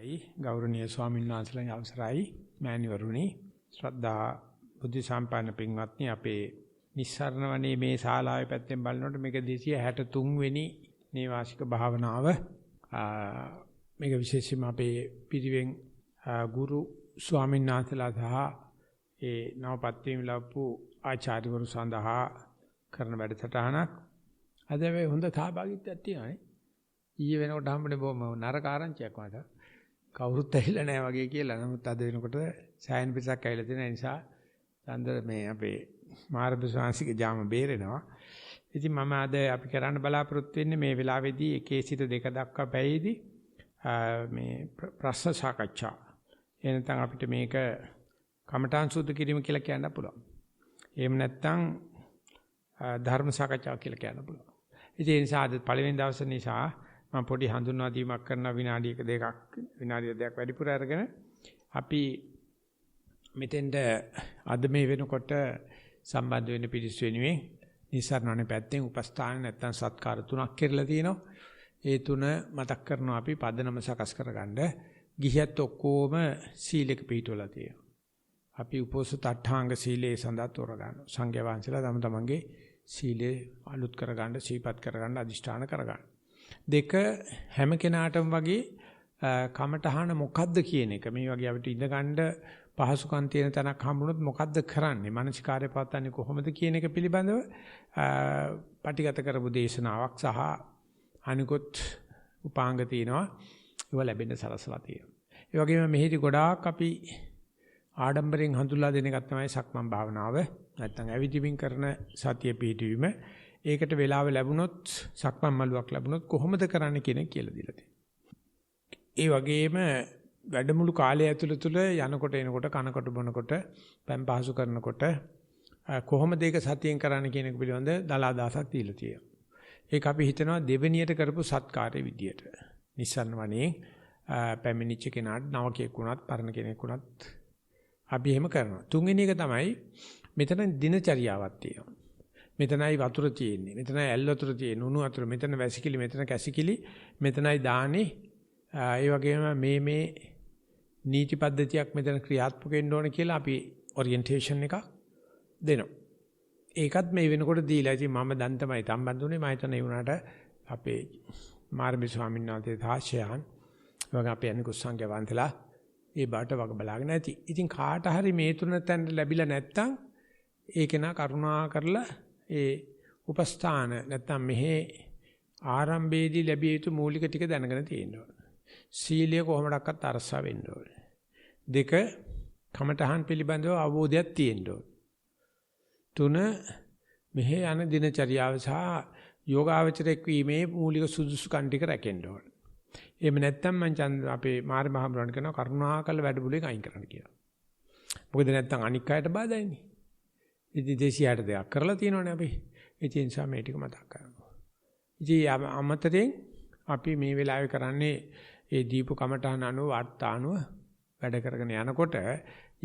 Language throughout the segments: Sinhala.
ගෞරවනීය ස්වාමීන් වහන්සේලාගේ අවසරයි මෑණිවරුනි ශ්‍රද්ධා බුද්ධ සම්පන්න පින්වත්නි අපේ නිස්සාරණ වනේ මේ ශාලාවේ පැත්තෙන් බලනකොට මේක 263 වෙනි නේවාසික භාවනාව මේක විශේෂයෙන්ම අපේ පිරිවෙන් ගුරු ස්වාමීන් වහන්සේලා සහ ඒ නවපත්වීම් ලැබපු ආචාර්යවරු සඳහා කරන වැඩසටහනක් අද මේ හොඳ සහභාගීත්වයක් තියෙනවානේ ඊයේ වෙනකොට හම්බුනේ බොහොම නරක ආරංචියක් මට කවුරුත් ඇහිලා නැහැ වගේ කියලා. නමුත් අද වෙනකොට සයන් පිටසක් ඇවිල්ලා තියෙන නිසා චන්ද්‍ර මේ අපේ මාර්ගසංශික ජාම බේරෙනවා. ඉතින් මම අද අපි කරන්න බලාපොරොත්තු වෙන්නේ මේ වෙලාවේදී 1 සිට 2 දක්වා පැයේදී මේ ප්‍රශ්න සාකච්ඡා. එනතන් අපිට මේක කමඨාන් සුද්ධ කිරීම කියලා කියන්න පුළුවන්. එහෙම නැත්නම් ධර්ම සාකච්ඡාව කියලා කියන්න පුළුවන්. ඉතින් ඒ නිසා අද පළවෙනි දවසේ නිසා මම පොඩි හඳුන්වා දීමක් කරන විනාඩියක දෙකක් විනාඩිය දෙකක් වැඩිපුර අරගෙන අපි මෙතෙන්ට අද මේ වෙනකොට සම්බන්ධ වෙන්න පිළිස් වෙනුවෙන් නිසරණනේ පැත්තෙන් උපස්ථාන නැත්තම් සත්කාර තුනක් කරලා තියෙනවා. ඒ තුන මතක් කරනවා අපි පදනම සකස් කරගන්න. ගිහියත් ඔක්කොම සීලෙක පිළිටවලා තියෙනවා. අපි උපෝසත අට්ඨාංග සීලේ සඳහා තෝරගන්නවා. සංඝයා වහන්සේලා තම තමන්ගේ සීලේ අලුත් කරගන්න, සීපත් කරගන්න, අදිෂ්ඨාන කරගන්න. දෙක හැම කෙනාටම වගේ කමටහන මොකද්ද කියන එක මේ වගේ අපිට ඉඳගන්න පහසුකම් තියෙන තැනක් හම්බුනොත් මොකද්ද කරන්නේ මානසිකාර්ය පවත්න්නේ කොහොමද කියන එක පිළිබඳව පටිගත කරපු දේශනාවක් සහ අනිකුත් උපාංග තියෙනවා ඒවා ලැබෙන්න සලසලා තියෙනවා. ඒ වගේම මෙහිදී ගොඩාක් අපි ආඩම්බරෙන් හඳුල්ලා දෙන එකක් තමයි සක්මන් භාවනාව නැත්නම් ඇවිදිමින් කරන සතිය පිහිටවීම. ඒකට වෙලාව ලැබුණොත් සක්මන් මළුවක් ලැබුණොත් කොහොමද කරන්න කියන කියලා දීලා තියෙනවා. ඒ වගේම වැඩමුළු කාලය ඇතුළත යනකොට එනකොට කනකොට බොනකොට පම් පහසු කරනකොට කොහොමද ඒක සතියෙන් කරන්න කියන එක පිළිබඳ දලාදාසක් දීලා තියෙනවා. ඒක අපි හිතනවා දෙවෙනියට කරපු සත්කාරයේ විදියට. නිස්සන්න වනේ පැමිණිච්ච කෙනාට නවකෙක් වුණත් පරණ කෙනෙක් වුණත් අපි එහෙම කරනවා. තුන්වෙනි එක තමයි මෙතන දිනචරියාවක් තියෙනවා. මෙතනයි වතුර තියෙන්නේ. මෙතනයි ඇල් වතුර තියෙන්නේ. උණු වතුර. මෙතන වැසිකිලි, මෙතන කැසිකිලි, මෙතනයි දානේ. ඒ වගේම මේ නීති පද්ධතියක් මෙතන ක්‍රියාත්මක වෙන්න ඕන කියලා අපි ඔරියන්ටේෂන් එකක් දෙනවා. ඒකත් මේ වෙනකොට දීලා ඉතින් මම දැන් තමයි සම්බන්ධ වුණේ. මම හිතන ඒ වුණාට අපේ මාර්ග ස්වාමීන් වහන්සේ තාශයන් වගේ අපේ අනිකුත් සංඝයා වහන්සේලා ඒ බාට වග බලාගෙන ඇති. ඉතින් කාට හරි මේ තුන තැන් ලැබිලා නැත්තම් ඒක නා කරුණා කරලා ඒ උපස්ථාන නැත්තම් මෙහි ආරම්භයේදී ලැබිය යුතු මූලික ටික දැනගෙන තියෙන්න ඕන. සීලය කොහොමඩක්වත් අරසා වෙන්න ඕන. දෙක කමඨහන් පිළිබඳව අවබෝධයක් තියෙන්න ඕන. තුන මෙහි යන දිනචරියාව සහ යෝගාවචරයක් වීමේ මූලික සුදුසුකම් ටික රැකෙන්න ඕන. එහෙම නැත්තම් මං අපේ මාර්ග මහමුරණ කරන කරුණාකර වැඩමුළුවෙන් අයින් කරන්න කියලා. මොකද නැත්තම් අනික් අයට බාධායිනේ. ඉතින් 262ක් කරලා තියෙනවනේ අපි. ඒ නිසා මේ ටික මතක් කරගන්නවා. ඉතින් අමතරෙන් අපි මේ වෙලාවේ කරන්නේ ඒ දීපු කමඨහන අනුව වාර්තානුව වැඩ කරගෙන යනකොට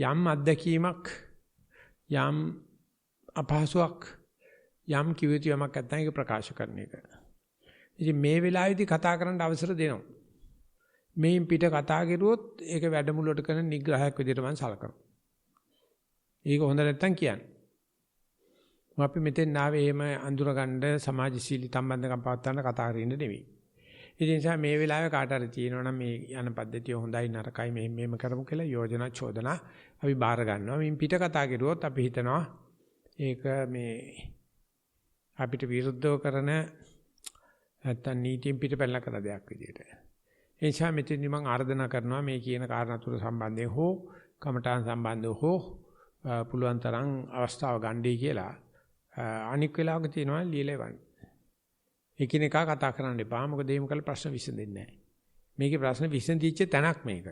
යම් අත්දැකීමක් යම් අපහසුයක් යම් කිවිතියමක් නැත්නම් ඒක ප්‍රකාශ කරන එක. ඉතින් මේ වෙලාවේදී කතා කරන්න අවසර දෙනවා. මේන් පිට කතා කරුවොත් ඒක වැඩමුළුවට කරන නිග්‍රහයක් විදිහට මම සලකනවා. ඒක හොඳ නැත්තම් කියන්නේ. අපි මෙතෙන් ආවේ එහෙම අඳුරගන්න සමාජශීලී සම්බන්ධකම් පවත්වන්න කතා කරගෙන නෙවෙයි. ඒ නිසා මේ වෙලාවේ කාට හරි තියෙනවා නම් මේ යන පද්ධතිය හොඳයි නරකයි මෙහෙම කරමු කියලා යෝජනා චෝදනා අපි බාර ගන්නවා. මින් පිට කතා කරුවොත් අපි හිතනවා ඒක මේ අපිට විරුද්ධව කරන නැත්තම් නීතියෙන් පිටපැල්ල කරන දෙයක් විදියට. ඒ නිසා මෙතෙන්දි මම ආර්දනා කරනවා මේ කියන කාරණා තුන සම්බන්ධයෙන් හෝ කමඨාන් සම්බන්ධව හෝ පුළුවන් තරම් අවස්ථාව ගන්නයි කියලා. අනික් වෙලාවක තියෙනවා ලියලවන්න. එකිනෙකා කතා කරන්න එපා. මොකද එහෙම කළ ප්‍රශ්න විසඳෙන්නේ නැහැ. මේකේ ප්‍රශ්න විසඳිච්ච තැනක් මේක.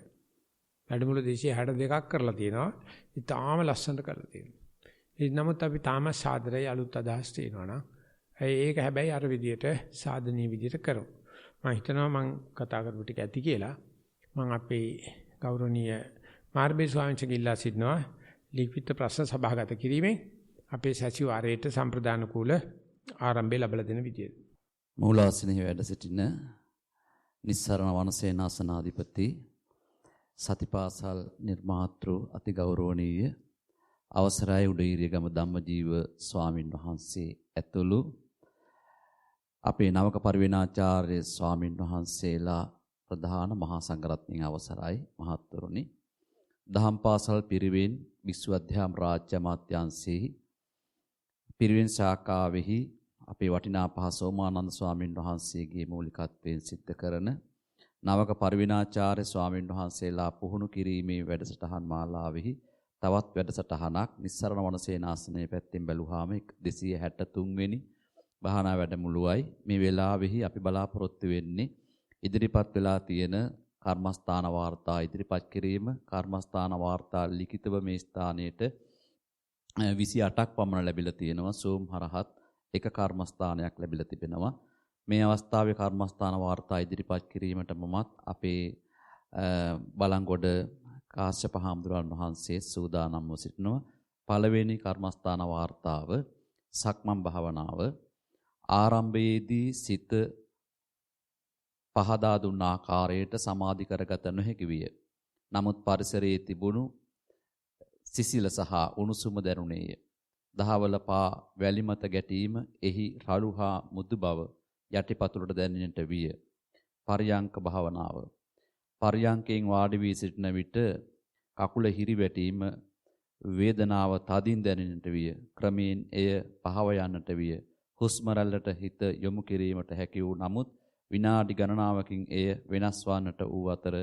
වැඩමුළු 262ක් කරලා තියෙනවා. ඉතාලම ලස්සනට කරලා තියෙනවා. ඒ නමුත් අපි තාම සාදරයි අලුත් අදහස් තියෙනවා නම් ඒක හැබැයි අර විදියට සාධනීය විදියට කරමු. මම හිතනවා මම කතා කරපු ටික ඇති කියලා. මම අපේ ගෞරවනීය මාර්බේ ස්වාමීන් වහන්සේගෙන් ඉල්ලා සිටිනවා ලිඛිත ප්‍රශ්න සභාගත කිරීමෙන් අපේ සැසිවාරයට සම්ප්‍රදාන කූල ආරම්භය ලැබලා දෙන විදියට. මූලාසනයේ වැඩ සිටින නිස්සරණ වනසේනාසනාධිපති සතිපාසල් නිර්මාතෘ අතිගෞරවනීය අවසරයි උඩීරියගම ධම්මජීව ස්වාමින් වහන්සේ ඇතුළු අපේ නවක පරිවේනාචාර්ය ස්වාමින් වහන්සේලා ප්‍රධාන මහා සංඝරත්නයේ අවසරයි මහත්වරුනි දහම් පාසල් පිරිවෙන් විශ්ව අධ්‍යාපන රාජ්‍ය අමාත්‍යාංශයේ පිරිවෙන් ශාඛාවෙහි අපේ වටිනා පහ සෝමානන්ද ස්වාමින් වහන්සේගේ මූලිකත්වයෙන් සිද්ධ කරන නවක පරිවේනාචාර්ය ස්වාමින් වහන්සේලා පුහුණු කිරීමේ වැඩසටහන් මාලාවෙහි තවත් වැඩසටහනක් නිස්සරණ වනසේනාසනයේ පැත්තෙන් බැලුවාම 263 වෙනි භාවනා වැඩමුළුවයි මේ වෙලාවෙහි අපි බලාපොරොත්තු වෙන්නේ ඉදිරිපත් වෙලා තියෙන කර්මස්ථාන වාර්තා ඉදිරිපත් කිරීම කර්මස්ථාන වාර්තා ලිඛිතව මේ ස්ථානයේට 28ක් පමණ ලැබිලා තියෙනවා සෝම් හරහත් එක කර්මස්ථානයක් ලැබිලා තිබෙනවා මේ අවස්ථාවේ කර්මස්ථාන වාර්තා ඉදිරිපත් කිරීමට මමත් අපේ බලංගොඩ කාශ්‍යප හාමුදුරන් වහන්සේ සූදානම්ව සිටිනවා පළවෙනි කර්මස්ථාන වාර්තාව සක්මන් භාවනාව ආරම්භයේදී සිත පහදා දුන් ආකාරයට සමාධි කරගත නොහැකි විය. නමුත් පරිසරයේ තිබුණු සිසිල සහ උණුසුම දැනුනේය. දහවල පා වැලි මත ගැටීම එහි රළු හා මුදු බව යටිපතුලට දැනෙන්නට විය. පරියංක භාවනාව. පරියංකයෙන් වාඩි වී සිටින විට කකුල හිරිවැටීම වේදනාව තදින් දැනෙන්නට විය. ක්‍රමයෙන් එය පහව යන්නට විය. හුස්ම රැල්ලට හිත යොමු කිරීමට හැකි වූ නමුත් විනාඩි ගණනාවකින් එය වෙනස් වන්නට වූ අතර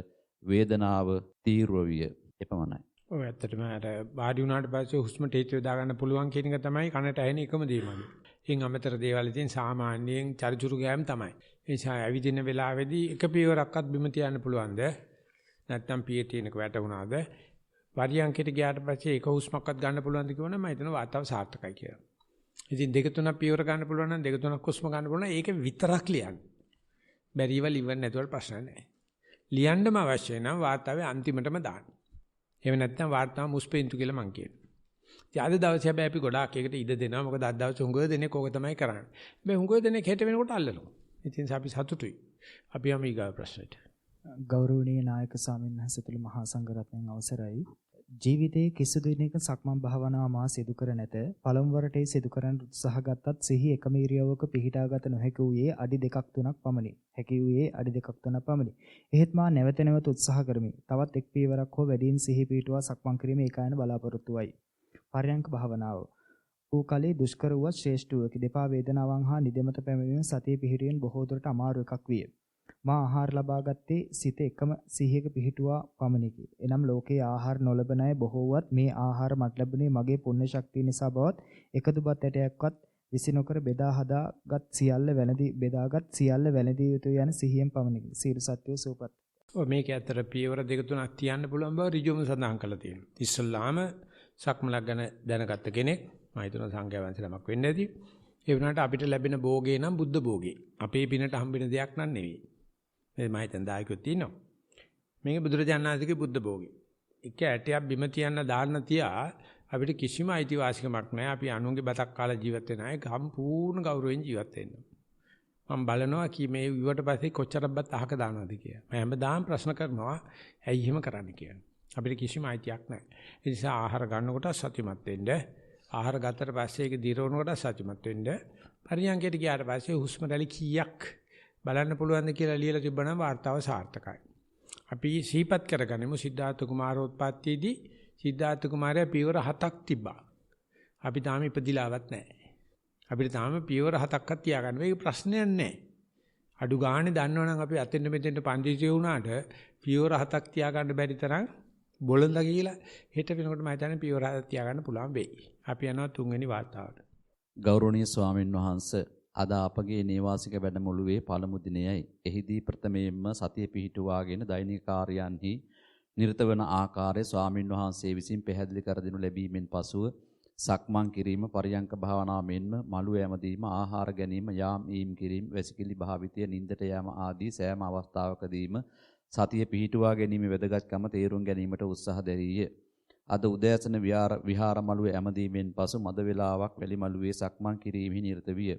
වේදනාව තීව්‍ර විය. එපමණයි. ඔය ඇත්තටම අර වාඩි වුණාට පස්සේ හුස්මට හේතු යොදා ගන්න පුළුවන් කියන එක තමයි කනට ඇහෙන එකම දේ මගේ. ඉන් අමතර දේවල් ඉතින් සාමාන්‍යයෙන් චරිචුරු ගෑම් තමයි. ඒ නිසා ඇවිදින වෙලාවේදී එක පියවරක්වත් බිම තියන්න පුළුවන්ද? නැත්නම් පියේ තියෙනක වැටුණාද? පරියන්කයට ගියාට පස්සේ එක හුස්මක්වත් ගන්න පුළුවන්ද කියවනම් මම හිතන වාතාව සාර්ථකයි කියලා. ඉතින් දෙක තුනක් පියවර ගන්න පුළුවන් නම් දෙක තුනක් හුස්ම ගන්න පුළුවන් ඒක විතරක් ලියන්න. බැරිවල් ඉවර් නැතුවල් ප්‍රශ්න නැහැ. ලියන්නම අවශ්‍ය නම් වාතාවේ අන්තිමටම දාන්න. එහෙම නැත්නම් වාතාව මුස්පෙන්තු කියලා මං කියනවා. ඉතින් අද දවසේ හැබැයි අපි ගොඩාක් එකට ඉඩ දෙනවා. මොකද අද දවසේ හුඟ දෙනෙක් ඕක තමයි කරන්නේ. මේ හුඟ දෙනෙක් හෙට වෙනකොට අල්ලනවා. ඉතින් අපි සතුටුයි. අපි යමු ඊගා ප්‍රශ්නෙට. ගෞරවනීය නායක ස්වාමීන් වහන්සේතුළු මහා සංඝරත්නයන් අවසරයි. ජීවිතයේ කිසිදු දිනක සක්මන් භාවනාව මා සිදු කර නැත. පළමු වරට සිදු කරන්න උත්සාහ ගත්තත් සිහි එකම ඉරියව්වක පිහිටාගත නොහැකි වූයේ අඩි 2ක් 3ක් පමණි. හැකි වූයේ අඩි 2ක් 3ක් පමණි. එහෙත් මා නැවත නැවත උත්සාහ කරමි. තවත් එක් පියවරක් හෝ වැඩියෙන් සිහි පිහිටුවා සක්මන් කිරීම ඒකායන බලාපොරොත්තු වයි. පර්යංක භාවනාව. ඌ කලේ දුෂ්කර වූ ශ්‍රේෂ්ඨ වූ දෙපා වේදනාවන් හා නිදමත පැමිණීම සතිය පිහිටියෙන් බොහෝ දුරට අමාරු එකක් විය. මා ආහාර ලබා ගත්තේ සිත එකම සිහියක පිහිටුවා පමණකි. එනම් ලෝකයේ ආහාර නොලබන අය බොහෝවත් මේ ආහාර මට ලැබුණේ මගේ පුණ්‍ය ශක්තිය නිසා බවත් එකදු බත් ඇටයක්වත් විසි නොකර බෙදාගත් සියල්ල වැළඳිය යුතුය යන සිහියෙන් පමණකි. සීල සත්‍යෝ සූපත්. ඔය මේක ඇත්තට පියවර දෙක තුනක් තියන්න පුළුවන් බව ඍජුවම සඳහන් කරලා තියෙනවා. ඉස්සල්ලාම සක්මලක් ගැන දැනගත්ත කෙනෙක් මම හිතනවා සංඝයා වහන්සේලාමක් වෙන්න ඇති. ඒ වුණාට අපිට ලැබෙන භෝගේ නම් බුද්ධ භෝගේ. අපේ පිනට හම්බෙන දෙයක් නන් නෙවෙයි. මේ මම හිතන දායකයෝ තියෙනවා. මේක බුදුරජාණන් වහන්සේගේ බුද්ධ භෝගේ. එක ඇටයක් බිම තියන්න දාන්න තියා අපිට කිසිම අයිතිවාසිකමක් නැහැ. අපි අනුන්ගේ බතක් කාලා ජීවත් වෙන අය සම්පූර්ණ ගෞරවයෙන් ජීවත් වෙන්න. මම බලනවා කී මේ ඉුවට පස්සේ කොච්චරක් බත් අහක දානවද කියලා. මම හැමදාම ප්‍රශ්න කරනවා ඇයි එහෙම කරන්න කියලා. අපිට කිසිම අයිතියක් නැහැ. ඒ නිසා ආහාර ගන්නකොට සතුටුමත් වෙන්න. ආහාර ගත්තට පස්සේ ඒක දිරවනකොට සතුටුමත් වෙන්න. පරියන්කයට ගියාට පස්සේ හුස්ම රැලි කීයක් බලන්න පුළුවන්ද කියලා ලියලා තිබ්බනම් වාර්තාව සාර්ථකයි. අපි සීපත් කරගනිමු සිද්ධාර්ථ කුමාරෝත්පත්තියේදී සිද්ධාර්ථ කුමාරයා පියවර 7ක් තිබ්බා. අපි තාම ඉපදිලාවත් නැහැ. අපිට තාම පියවර 7ක්වත් තියාගන්න මේක ප්‍රශ්නයක් නැහැ. අඩු ගානේ දන්නවනම් අපි අතෙන්ද මෙතෙන්ට පන්දිසිය වුණාට පියවර 7ක් තියාගන්න බැරි තරම් බොළඳ කියලා හෙට වෙනකොට මම හිතන්නේ පියවර 7ක් තියාගන්න පුළුවන් වෙයි. අපි යනවා තුන්වෙනි වාර්තාවට. ගෞරවනීය ස්වාමින් වහන්සේ අද අපගේ නේවාසික වැඩමුළුවේ පළමු දිනයයි. එහිදී ප්‍රථමයෙන්ම සතිය පිහිටුවාගෙන දෛනික කාර්යයන්හි නිරත වන ආකාරය ස්වාමින් වහන්සේ විසින් පැහැදිලි කර දෙනු ලැබීමෙන් පසුව සක්මන් කිරීම, පරියංක භාවනාව මෙන්ම මළු ඇමදීම, ආහාර ගැනීම, යාම් ඊම් කිරීම, වැසිකිලි භාවිතය, නිින්දට යාම ආදී සෑම අවස්ථාවකදීම සතිය පිහිටුවා ගැනීම වැදගත්කම තේරුම් ගැනීමට උත්සාහ දැරීය. අද උදෑසන විහාර මළුවේ ඇමදීමෙන් පසු මද වේලාවක් වැලි මළුවේ සක්මන් කිරීමෙහි නිරත විය.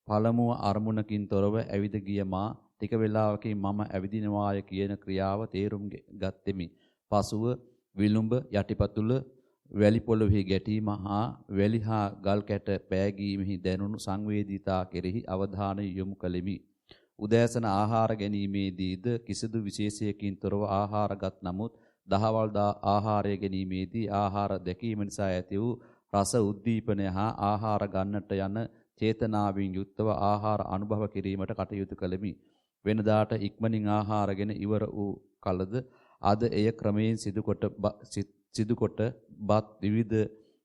පළමුව අරමුණකින් තොරව ඇවිද ගිය මා ටික වේලාවකින් මම ඇවිදිනවාය කියන ක්‍රියාව තේරුම් ගත්ෙමි. පසුව විලුඹ යටිපතුල වැලි පොළොවේ ගැටීම හා වැලි හා ගල් කැට පෑගීමෙහි දැනුණු සංවේදීතා කෙරෙහි අවධානය යොමු කළෙමි. උදෑසන ආහාර ගැනීමේදීද කිසිදු විශේෂයකින් තොරව ආහාරගත් නමුත් දහවල් ආහාරය ගැනීමේදී ආහාර දැකීම නිසා ඇති වූ රස උද්දීපනය හා ආහාර ගන්නට යන චේතනාවෙන් යුක්තව ආහාර අනුභව කිරීමට කටයුතු කළෙමි. වෙනදාට ඉක්මනින් ආහාරගෙන ඉවර වූ කලද අද එය ක්‍රමයෙන් සිදුකොට බත් විවිධ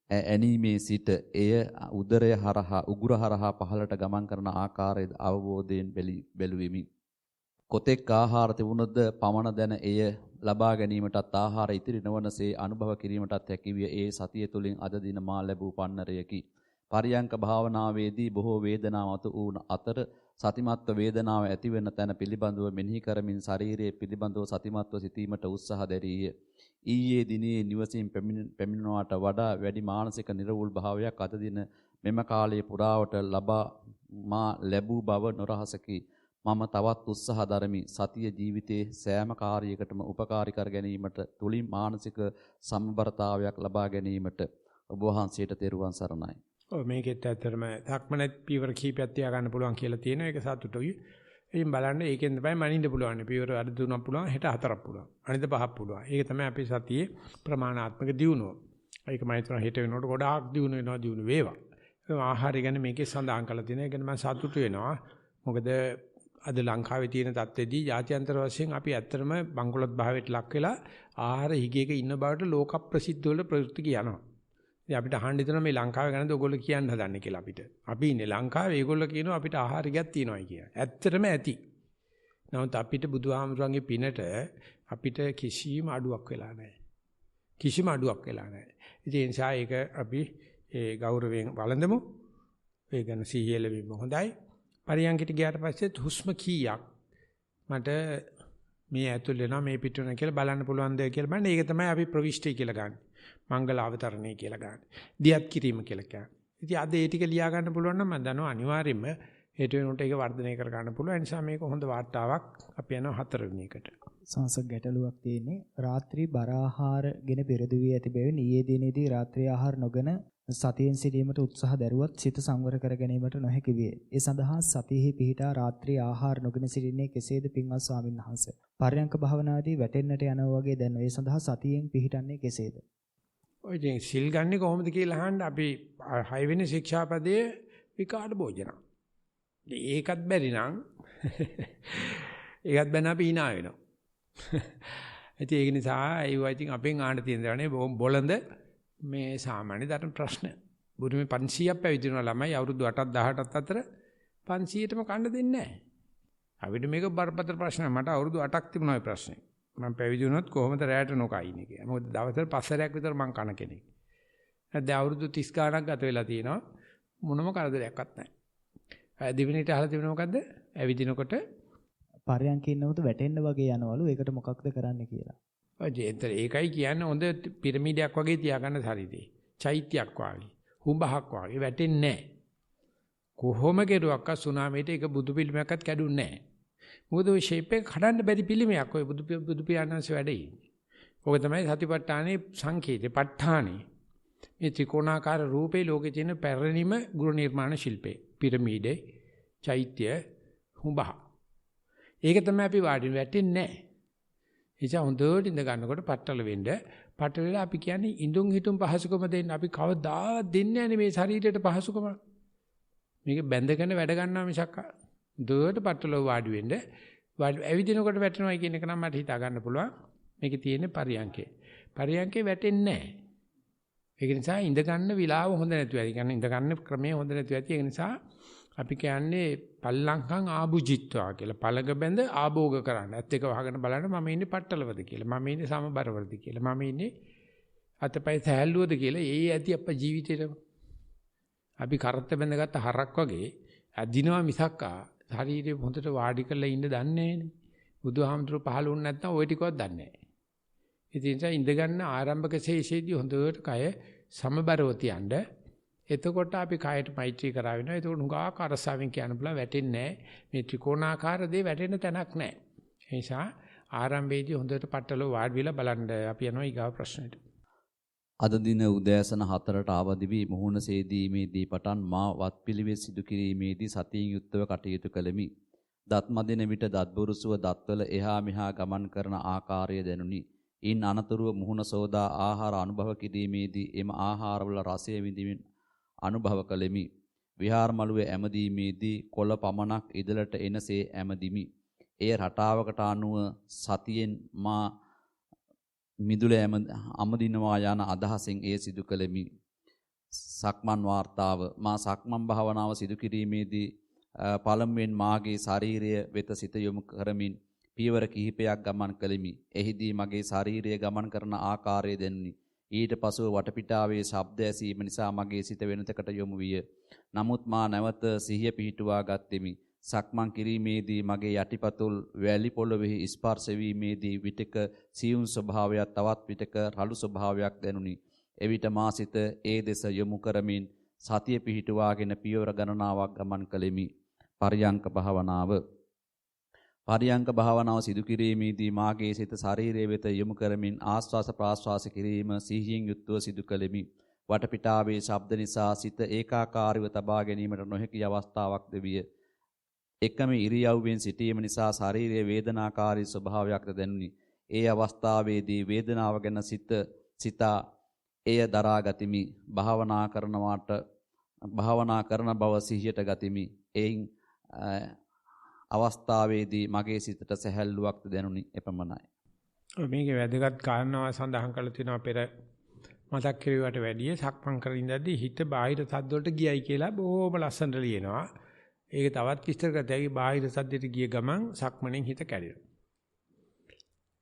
ඇනීමේ සිට එය උදරය හරහා උගුර හරහා පහළට ගමන් කරන ආකාරය අවබෝධයෙන් බැලුවෙමි. කොතෙක් ආහාර තිබුණද පමණ දැන එය ලබා ගැනීමටත් ආහාර ඉතිරි නොවනසේ අනුභව කිරීමටත් හැකිවිය. ඒ සතිය තුළින් අද දින මා ලැබූ පන්නරයකි. පරියංක භාවනාවේදී බොහෝ වේදනා මතු වූ අතර සතිමත්ව වේදනාව ඇතිවෙන තැන පිළිබඳව මෙනෙහි කරමින් ශරීරයේ පිළිබඳව සතිමත්ව සිටීමට උත්සාහ දැරීය. ඊයේ දිනේ නිවසින් පැමිණුවාට වඩා වැඩි මානසික නිරවුල් භාවයක් අද දින මෙම කාලයේ පුරාවට මා ලැබූ බව නොරහසකි. මම තවත් උත්සාහ දරමි. සතිය ජීවිතයේ සෑම කාර්යයකටම උපකාරී කර ගැනීමට තුලින් මානසික සමබරතාවයක් ලබා ගැනීමට ඔබ වහන්සේට තෙරුවන් සරණයි. ඔව් මේකෙත් ඇත්තටම ධක්මනත් පීවර කීපයක් තියා ගන්න පුළුවන් කියලා තියෙනවා. ඒක සතුටුයි. එයින් බලන්න ඒකෙන් තමයි මනින්න පුළුවන්. පීවර අද 3ක් පුළුවන්, හෙට 4ක් පුළුවන්. අනිත් 5ක් පුළුවන්. ඒක තමයි අපි සතියේ ප්‍රමාණාත්මක දියුණුව. ඒක මම හිතනවා හෙට වෙනකොට ගොඩාක් දියුණු වේවා. ආහාරය ගැන මේකේ සඳහන් කරලා තියෙනවා. ඒක ගැන මම සතුටු වෙනවා. මොකද අද ලංකාවේ තියෙන තත්ත්වෙදී ජාත්‍යන්තර වශයෙන් අපි ඇත්තටම බංකොලොත් භාවයට ලක් වෙලා ආහාර හිගේක ඉන්න බවට ලෝක ප්‍රසිද්ධ වල ප්‍රවෘත්ති කියනවා. ඉතින් අපිට අහන්න දෙනවා මේ ලංකාවේ ගැනද ඔයගොල්ලෝ කියන්න හදන්නේ කියලා අපිට. අපි ඉන්නේ ලංකාවේ ඒගොල්ලෝ කියනවා අපිට ආහාර ටිකක් තියෙනවායි කියලා. ඇත්තටම ඇති. නමුත් අපිට බුදුහාමුදුරන්ගේ පිනට අපිට කිසිම අඩුවක් වෙලා නැහැ. කිසිම අඩුවක් වෙලා නැහැ. ඉතින් ඒ නිසා ඒක අපි ඒ ගෞරවයෙන් වළඳමු. ඒ ගැන සිහියල වීම හොඳයි. පරියන්කිට ගියාට පස්සේ හුස්ම කීයක් මට මේ ඇතුල් වෙනවා මේ පිට වෙනවා කියලා බලන්න පුළුවන්ද කියලා බලන්න. ඒක තමයි අපි ප්‍රවිෂ්ටි කියලා ගන්න. මංගල අවතරණය කියලා ගන්න. දියත් කිරීම කියලා කියන්නේ. ඉතින් අද ඒ ටික ලියා ගන්න පුළුවන් නම් මම දන්නවා අනිවාර්යයෙන්ම හෙට වෙනකොට ඒක වර්ධනය කර ගන්න පුළුවන්. ඒ නිසා මේක හොඳ වාර්තාවක්. අපි යනවා 4 වෙනි එකට. සංසක් ගැටලුවක් තියෙන්නේ. රාත්‍රී බර ආහාර ගෙන පෙරදු වී ඇති බැවින් ඊයේ දිනේදී රාත්‍රී ආහාර නොගෙන සතියෙන් සිටීමට උත්සාහ දැරුවත් සිත සංවර කර ගැනීමට නොහැකි විය. ඒ සඳහා සතියෙහි පිහිටා රාත්‍රී ආහාර නොගෙන සිටින්නේ කෙසේද පින්වත් ස්වාමීන් වහන්සේ? පර්යංක භාවනාදී වැටෙන්නට යනවා වගේ දැනෙනවා. ඒ සඳහා සතියෙන් පිහිටන්නේ කෙසේද? ඔය ඉතින් සිල් ගන්නේ කොහොමද කියලා අහන්න අපි 6 වෙනි ශික්ෂාපදයේ විකාඩ භෝජන. ඒකත් බැරි නම් ඒකත් බැන අපි hina වෙනවා. ඉතින් ඒක නිසා ඒවා ඉතින් අපෙන් ආන්න තියෙන දවනේ බොළඳ මේ සාමාන්‍ය ධර්ම ප්‍රශ්න. බුදුමේ 500ක් පැවිදිනවා ළමයි අවුරුදු 8ක් 18ක් අතර 500ටම කන්න දෙන්නේ නැහැ. අපිට මේක බරපතල ප්‍රශ්නයක්. මට අවුරුදු 8ක් තිබුණා ওই ප්‍රශ්නේ. මම පැවිදි වුණොත් කොහොමද රැයට නොකා ඉන්නේ කියලා. මොකද දවසට 5 සැරයක් විතර මං කන කෙනෙක්. දැන් අවුරුදු 30 ගාණක් ගත වෙලා තියෙනවා. මොනම කරදරයක්වත් නැහැ. දෙවෙනිට අහලා තිබුණේ මොකද්ද? ඇවිදිනකොට පර්යංකේ ඉන්නකොට වැටෙන්න වගේ යනවලු. ඒකට මොකක්ද කරන්න කියලා. ඒකයි කියන්නේ හොඳ පිරමීඩයක් වගේ තියාගන්න ශරීරේ. චෛත්‍යයක් වගේ. හුඹහක් වගේ වැටෙන්නේ නැහැ. කොහොම කෙරුවක්ක සුනාමීට ඒක බුදු පිළිමයක්වත් කැඩුන්නේ නැහැ. මොකද ওই ෂේප් එක කඩන්න බැරි පිළිමයක් ඔය බුදු පියාණන්සේ වැඩේ. ඔක තමයි සතිපට්ඨානේ සංකේතේ ප ဋ ාණේ. මේ ත්‍රිකෝණාකාර රූපේ ලෝකේ තියෙන පැරණිම ගෘහ නිර්මාණ ශිල්පේ. පිරමීඩේ, චෛත්‍ය, හුඹහ. ඒක තමයි අපි වාඩි වැටෙන්නේ නැහැ. එචා හොඳට ඉඳ ගන්නකොට පట్టල වෙන්න. පట్టල වෙලා අපි කියන්නේ ඉඳුන් හිටුන් පහසුකම දෙන්න. අපි කවදාවත් දෙන්නේ නැහැ මේ ශරීරයට පහසුකම. මේක බැඳගෙන වැඩ ගන්නවා මිසක් දුවට පట్టල වාඩි වෙන්න. ඇවිදිනකොට වැටෙනවා කියන එක නම් මට හිතා ගන්න පුළුවන්. මේකේ තියෙන්නේ පරියන්කේ. පරියන්කේ වැටෙන්නේ නැහැ. ඒක නිසා ඉඳ ගන්න විලාව හොඳ නැතුව ඇති. කියන්නේ ඉඳ ගන්න ක්‍රමය හොඳ නැතුව ඇති. ඒ නිසා අපි කියන්නේ පල්ලංකම් ආභුජිත්වා කියලා. පළඟ බැඳ ආභෝග කරන්න. ඇත්ත එක වහගෙන බලන්න මම ඉන්නේ පట్టලවද කියලා. මම ඉන්නේ සමබරවද කියලා. මම ඉන්නේ අතපය සෑල්ලුවද කියලා. ඒ ඇති අප ජීවිතේට. අපි කරත්ත බැඳගත්ත හරක් වගේ අදිනවා මිසක්කා ශරීරය හොඳට වාඩි කරලා ඉන්න දන්නේ නැහැනේ. බුදුහාමුදුරුවෝ පහළ වුණ නැත්නම් ওই ටිකවත් දන්නේ නැහැ. ඉතින් ඒ නිසා ඉඳ ගන්න ආරම්භක ශේෂයේදී හොඳට කය සමබරව තියන්න. එතකොට අපි කයට මෛත්‍රී කරා වෙනවා. එතකොට හුඟා කරසාවෙන් කියන්න පුළුවන් වැටෙන්නේ නැහැ. මේ ත්‍රිකෝණාකාර දේ වැටෙන තැනක් නැහැ. ඒ නිසා ආරම්භයේදී හොඳට පట్టල වාඩි වෙලා බලන්න. අපි යනවා ඊගාව ප්‍රශ්නෙට. අද දින උදෑසන 4ට අවදි වී මුහුණ සේදීමේදී පටන් මා වත්පිළිවෙත් සිදු කිරීමේදී සතියෙන් යුක්තව කටයුතු කළෙමි. දත් මදින විට දත් බුරුසුව දත්වල එහා මෙහා ගමන් කරන ආකාරය දැනුනි. ඉන් අනතුරුව මුහුණ සෝදා ආහාර අනුභව කිරීමේදී එම ආහාරවල රසය විඳින්න අනුභව කළෙමි. විහාර මළුවේ ඇමදීමේදී කොළ පමණක් ඉදලට එනසේ ඇමදිමි. එය රටාවකට අනුව සතියෙන් මා මිදුල අමදිනවා යන අදහසින් එය සිදු කළෙමි. සක්මන් වාර්තාව මා සක්මන් භාවනාව සිදු කිරීමේදී පළමුවෙන් මාගේ ශාරීරිය වෙත සිත යොමු කරමින් පියවර කිහිපයක් ගමන් කළෙමි. එහිදී මගේ ශාරීරිය ගමන් කරන ආකාරය දැනුනි. ඊට පසුව වටපිටාවේ ශබ්ද ඇසීම නිසා මගේ සිත වෙනතකට යොමු විය. නමුත් මා නැවත සිහිය පිහිටුවා ගත්ෙමි. සක්මන් කිරීමේදී මගේ යටිපතුල් වැලි පොළොවේ ස්පර්ශ වීමේදී විටක සියුම් ස්වභාවයක් තවත් විටක රළු ස්වභාවයක් දැනුනි. එවිට මා සිත ඒ දෙස යොමු කරමින් සතිය පිහිටුවාගෙන පියවර ගණනාවක් ගමන් කළෙමි. පරියංක භාවනාව පරියංක භාවනාව සිදු කිරීමේදී මාගේ සිත ශරීරයේ වෙත යොමු කරමින් ආස්වාස ප්‍රාස්වාස කිරීම සිහියෙන් යුක්තව සිදු කළෙමි. වටපිටාවේ ශබ්ද නිසා සිත ඒකාකාරීව තබා ගැනීමට නොහැකි අවස්ථාවක්ද විය. එකම ඉරියව්වෙන් සිටීම නිසා ශාරීරික වේදනාකාරී ස්වභාවයක්ද දැනුනි. ඒ අවස්ථාවේදී වේදනාව ගැන සිතා එය දරා ගතිමි. භාවනා කරන බව සිහියට ගතිමි. එයින් අවස්ථාවේදී මගේ සිතට සැහැල්ලුවක්ද දැනුනි. එපමණයි. මේකේ වැදගත් කාරණාව සඳහන් කරලා තියෙනවා පෙර මතක් කරුවාට වැඩිය සක්මන් කරමින් ඉඳද්දී හිත බාහිර සද්ද වලට ගියයි කියලා බොහොම ලස්සනට ලියනවා. ඒක තවත් විස්තර කරද්දී බාහිර සද්දෙට ගිය ගමන් සක්මණෙන් හිත කැඩෙනවා.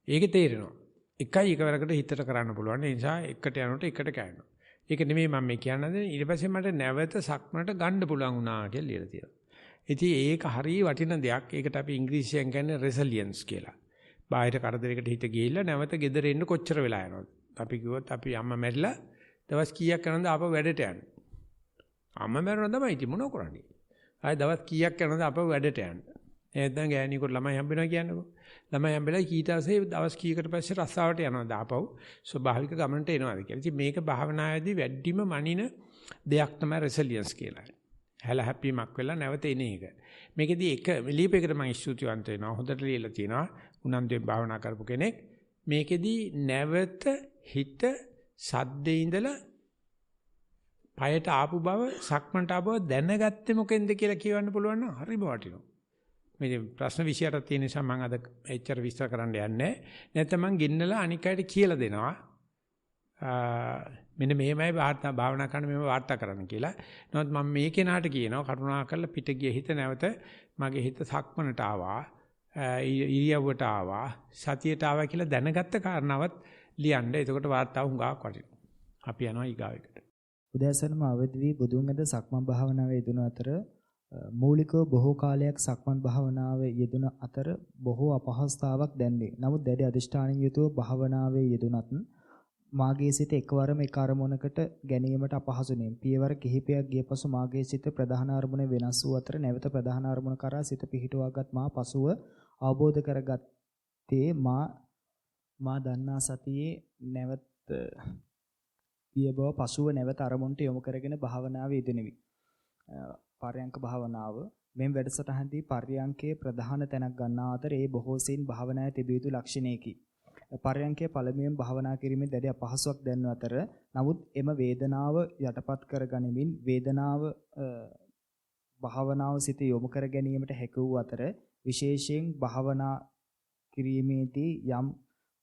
ඒක තේරෙනවා. එකයි එකවරකට හිතට කරන්න පුළුවන්. ඒ නිසා එකට යනකොට එකට කැඩෙනවා. ඒක නෙමෙයි මම මේ කියන්නේ. ඊට පස්සේ මට නැවත සක්මනට ගන්න පුළුවන් වුණා කියලා ලියලා තියෙනවා. ඉතින් ඒක හරිය වටින දෙයක්. ඒකට අපි ඉංග්‍රීසියෙන් කියන්නේ රෙසිලියන්ස් කියලා. බාහිර කරදරයකට හිත ගිහිල්ලා නැවත ගෙදර එන්න කොච්චර වෙලා යනවද? අපි කිව්වොත් අපි අම්මා මැරිලා දවස් කීයක් යනවද ආපහු වැඩට යන්නේ? අම්මා මැරුණා තමයි ඉතින් මොනව කරන්නේ? ආයේ දවස් කීයක් යනවද ආපහු වැඩට යන්නේ? එහෙනම් ගෑණියෙකුට ළමයි හම්බෙනවා කියන්නකෝ. ළමයි හම්බෙලා ඊටාසේ දවස් කීයකට පස්සේ රස්සාවට යනවද ආපහු ස්වභාවික ගමනට එනවද කියලා. ඉතින් මේක භාවනාවේදී වැඩිම මනින දෙයක් තමයි රෙසිලියන්ස් කියලා. හැලහැප්පීමක් වෙලා නැවත එන එක. මේකෙදි එක ලියපෙකට මම ස්තුතිවන්ත වෙනවා. හොඳට ලියලා තියෙනවා. උනන්දුවෙන් භාවනා කරපු කෙනෙක්. මේකෙදි නැවත හිත සද්දේ ඉඳලා පයට ආපු බව සක්මන්ට ආපු බව දැනගත්තේ මොකෙන්ද කියලා කියවන්න පුළුවන් නම් හරිම වටිනවා. මේ ප්‍රශ්න 28ක් තියෙන නිසා මම අද එච්චර විස්තර කරන්න යන්නේ නැහැ. නැත්නම් මම ගෙන්නලා අනික් අයට කියලා දෙනවා. මෙන්න මෙහෙමයි භාවනා කරන්න මෙහෙම වාර්තා කරන්න කියලා. නමුත් මම මේ කෙනාට කියනවා කරුණාකරලා පිට ගිය හිත නැවත මගේ හිත සක්මනට ආවා. ඉරියව්වට ආවා. සතියට ආවා කියලා දැනගත්ත කාරණාවත් ලියන්න. එතකොට වාර්තාව හුඟක් වටිනවා. අපි යනවා ඊගාවෙකට. උදෑසනම අවදි වී බුදුන් ඇද සක්මන් භාවනාවේ යෙදුණු අතර මූලිකව බොහෝ කාලයක් සක්මන් භාවනාවේ යෙදුණ අතර බොහෝ අපහසුතාවක් දැන්නේ. නමුත් දැඩි අධිෂ්ඨානින් යුතුව භාවනාවේ යෙදුණත් මාගේ සිත එකවරම එක අරමුණකට ගැනීමට අපහසු නේ. පියවර කිහිපයක් ගිය පසු මාගේ සිත ප්‍රධාන අරමුණ වෙනස් වූ අතර නැවත ප්‍රධාන අරමුණ කරා සිත පිහිටුවාගත් මා පසුව අවබෝධ කරගත්තේ මා දන්නා සතියේ නැවත පිය බව පසුව නැවත අරමුණට යොමු කරගෙන භාවනාවේ යෙදෙමි. පර්යංක භාවනාව මෙම වැඩසටහනදී පර්යංකයේ ප්‍රධාන තැනක් ගන්නා අතර ඒ බොහෝ සෙයින් භාවනාවේ තිබිය යුතු ලක්ෂණයකි. පර්යංකයේ පළමුවෙන් භාවනා කිරීමෙන් දැඩි අපහසුයක් දැනෙන අතර නමුත් එම වේදනාව යටපත් කර ගනිමින් භාවනාව සිත යොමු කර ගැනීමට හැකි වූ අතර විශේෂයෙන් භාවනා කිරීමේදී යම්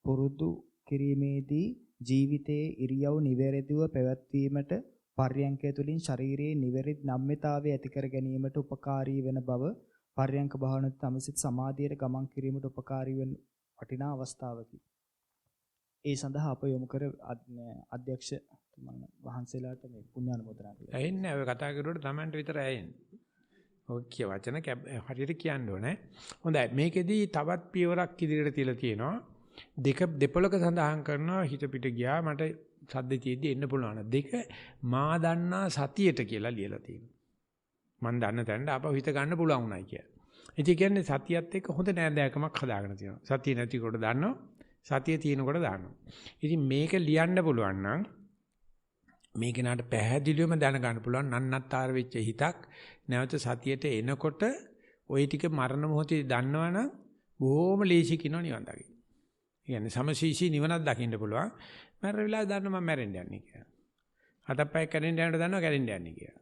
පුරුදු කිරීමේදී ජීවිතයේ ඉරියව් නිවැරදිව පැවැත්වීමට පර්යංකය තුළින් ශරීරයේ නිවැරදි නම්‍යතාවය ඇති කර ගැනීමට උපකාරී වන බව පර්යංක භාවනාවේ තමසිත සමාධියට ගමන් කිරීමට උපකාරී වන වටිනා අවස්ථාවකි. ඒ සඳහා අප යොමු කර අධ්‍යක්ෂ වහන්සේලාට මේ පුණ්‍ය අනුමෝදනා කරනවා. ඇහෙන්නේ ඔය කතා කරුවට Tamanට විතරයි ඇහෙන්නේ. ඔය කිය වචන හරියට කියන්න ඕනේ. හොඳයි මේකෙදි තවත් පියවරක් ඉදිරියට තියලා තියෙනවා. දෙපොලක සඳහන් කරනවා හිත පිට ගියා මට සද්ද තියෙද්දි එන්න පුළුවන්. දෙක මා දන්නා සතියට කියලා ලියලා තියෙනවා. මම දන්න තැනට ආපහු හිත ගන්න පුළුවන් උනායි කියලා. ඒ කියන්නේ සතියත් එක්ක හොඳ නෑදෑකමක් හදාගෙන තියෙනවා. සතිය නැතිකොට දාන්නවා. සතිය තියෙනකොට දාන්නවා. ඉතින් මේක ලියන්න පුළුවන් නම් මේ කෙනාට පැහැදිලිවම දැනගන්න පුළුවන් නන්නත්තර වෙච්ච හිතක් නැවත සතියට එනකොට ওই ටික මරණ මොහොතේ දන්නවනම් බොහොම ලේසි කිනෝ නිවන් දකින්න. කියන්නේ සමසීසී නිවනක් දකින්න පුළුවන්. මරණ වෙලාව දන්න මම මැරෙන්න යන්නේ කියලා. අතප්පය කැරෙන්න යනකොට දන්නවා කැරෙන්න යන්නේ කියලා.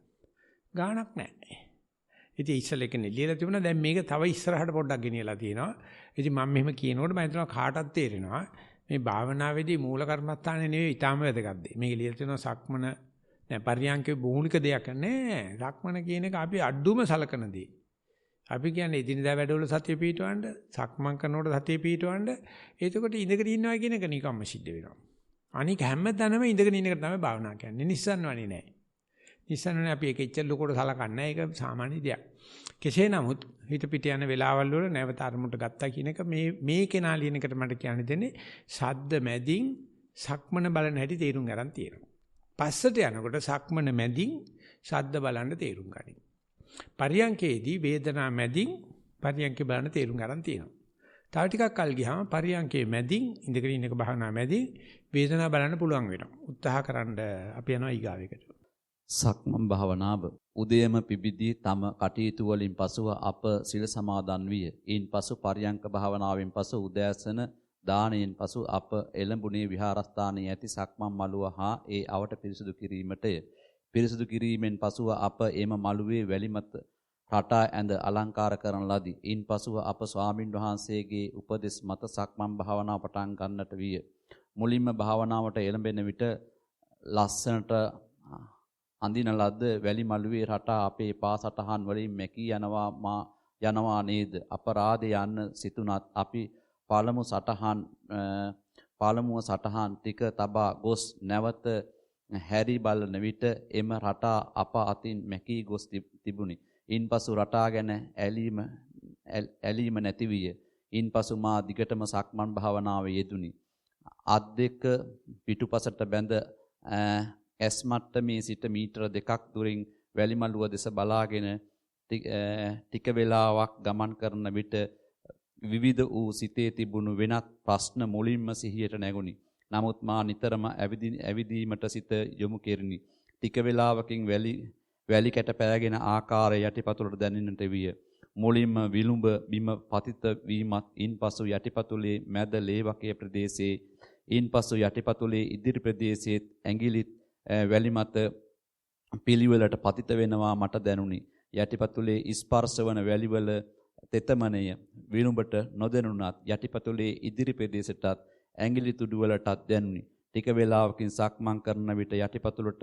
ගාණක් නැහැ. ඉතින් ඉස්සල එක නෙලියලා තිබුණා දැන් මේක තව ඉස්සරහට පොඩ්ඩක් ගෙනියලා තියෙනවා. ඉතින් මම මෙහෙම කියනකොට මම හිතනවා කාටවත් තේරෙනවා මේ භාවනාවේදී මූල කර්මස්ථානේ නෙවෙයි ඊටාම වැදගත් දෙයක්. මේක ලියලා තියෙනවා සක්මන නෑ පරියන්කේ බොහුනික දෙයක් නෑ. සක්මන කියන එක අපි අඩුම සලකන දේ. අපි කියන්නේ එදිනදා වැඩවල සතිය පිටවන්න, සක්මන් කරනකොට සතිය පිටවන්න. එතකොට ඉඳගෙන ඉන්නවා කියන එක නිකම්ම සිද්ධ වෙනවා. අනික හැමතැනම ඉඳගෙන ඉන්න එක තමයි භාවනා කියන්නේ. නිස්සන්වන්නේ නෑ. නිස්සන්වන්නේ අපි ඒක එච්චර ලොකුට සලකන්නේ නෑ. ඒක සාමාන්‍ය දෙයක්. කෙසේ නමුත් හිත පිට යන වෙලාවල් වල නැවත අරමුණට ගත්තා කියන එක මේ කෙනා ලියන එකට මට කියන්න දෙන්නේ ශබ්ද මැදින් සක්මන බලන හැටි තේරුම් ගන්න තියෙනවා. පස්සට යනකොට සක්මන මැදින් ශබ්ද බලන්න තේරුම් ගනින්. පරියංකේදී වේදනා මැදින් පරියංකේ බලන්න තේරුම් ගන්න තියෙනවා. තව ටිකක් කල් ගියාම පරියංකේ මැදින් ඉඳගෙන ඉන්නක භාවනා මැදින් වේදනා බලන්න පුළුවන් වෙනවා. උත්සාහ කරන්න අපි යනවා ඊගාවෙකට. සක්මන් භාවනාව උදයම පිබිදී තම කටයුතු වලින් පසුව අප සිල් සමාදන් විය. ඊන්පසු පරියංක භාවනාවෙන් පසු උදෑසන දානයෙන් පසු අප එළඹුණේ විහාරස්ථානයේ ඇති සක්මන් මළුව හා ඒ අවට පිරිසුදු කිරීමටය. පිරිසුදු කිරීමෙන් පසුව අප එම මළුවේ වැලිමත රටා ඇඳ අලංකාර කරන ලදී. ඊන්පසුව අප ස්වාමින් වහන්සේගේ උපදෙස් මත සක්මන් භාවනාව පටන් ගන්නට විය. මුලින්ම භාවනාවට එළඹෙන විට ලස්සනට අඳින ලද්ද වැලි මළුවේ රටා අපේ පාසටහන් වලින් මැකී යනවා නේද? අපරාධේ යන්න සිතුනත් අපි පළමුව සටහන් ටික තබා ගොස් නැවත හැරි බලන විට එම රටා අප අතින් මැකී ගොස් තිබුණි. ඉන්පසු රටා ගැන ඇලීම නැති විය. ඉන්පසු මා දිගටම සක්මන් භාවනාවේ යෙදුනි. අත් දෙක පිටුපසට බැඳ ඇස් මට්ටමේ සිට මීටර 2ක් දුරින් වැලිමලුව දෙස බලාගෙන ටික වේලාවක් ගමන් කරන විට විවිධ වූ සිතේ තිබුණු වෙනත් ප්‍රශ්න මුලින්ම සිහියට නැගුණි. නමුත් මා නිතරම ඇවිදීමට සිත යොමු කෙරිනි. ටික වේලාවකින් වැලි කැට පෑගෙන ආකාරය යටිපතුලට දැනෙන්නට විය. මුලින්ම විලුඹ බිම පතිත වීමත්, ඉන්පසු යටිපතුලේ මැද ලේවකයේ ප්‍රදේශයේ, ඉන්පසු යටිපතුලේ ඉදිරි ප්‍රදේශයේ ඇඟිලි වැලි මත පිළිවෙලට පතිත වෙනවා මට දැනුනි. යටිපතුලේ ස්පර්ශවන වැලිවල තෙතමනය විලුඹට නොදැනුණත් යටිපතුලේ ඉදිරි ප්‍රදේශයටත් ඇඟිලි තුඩු වලටත් දැනුනි. ටික වේලාවකින් සක්මන් කරන විට යටිපතුලට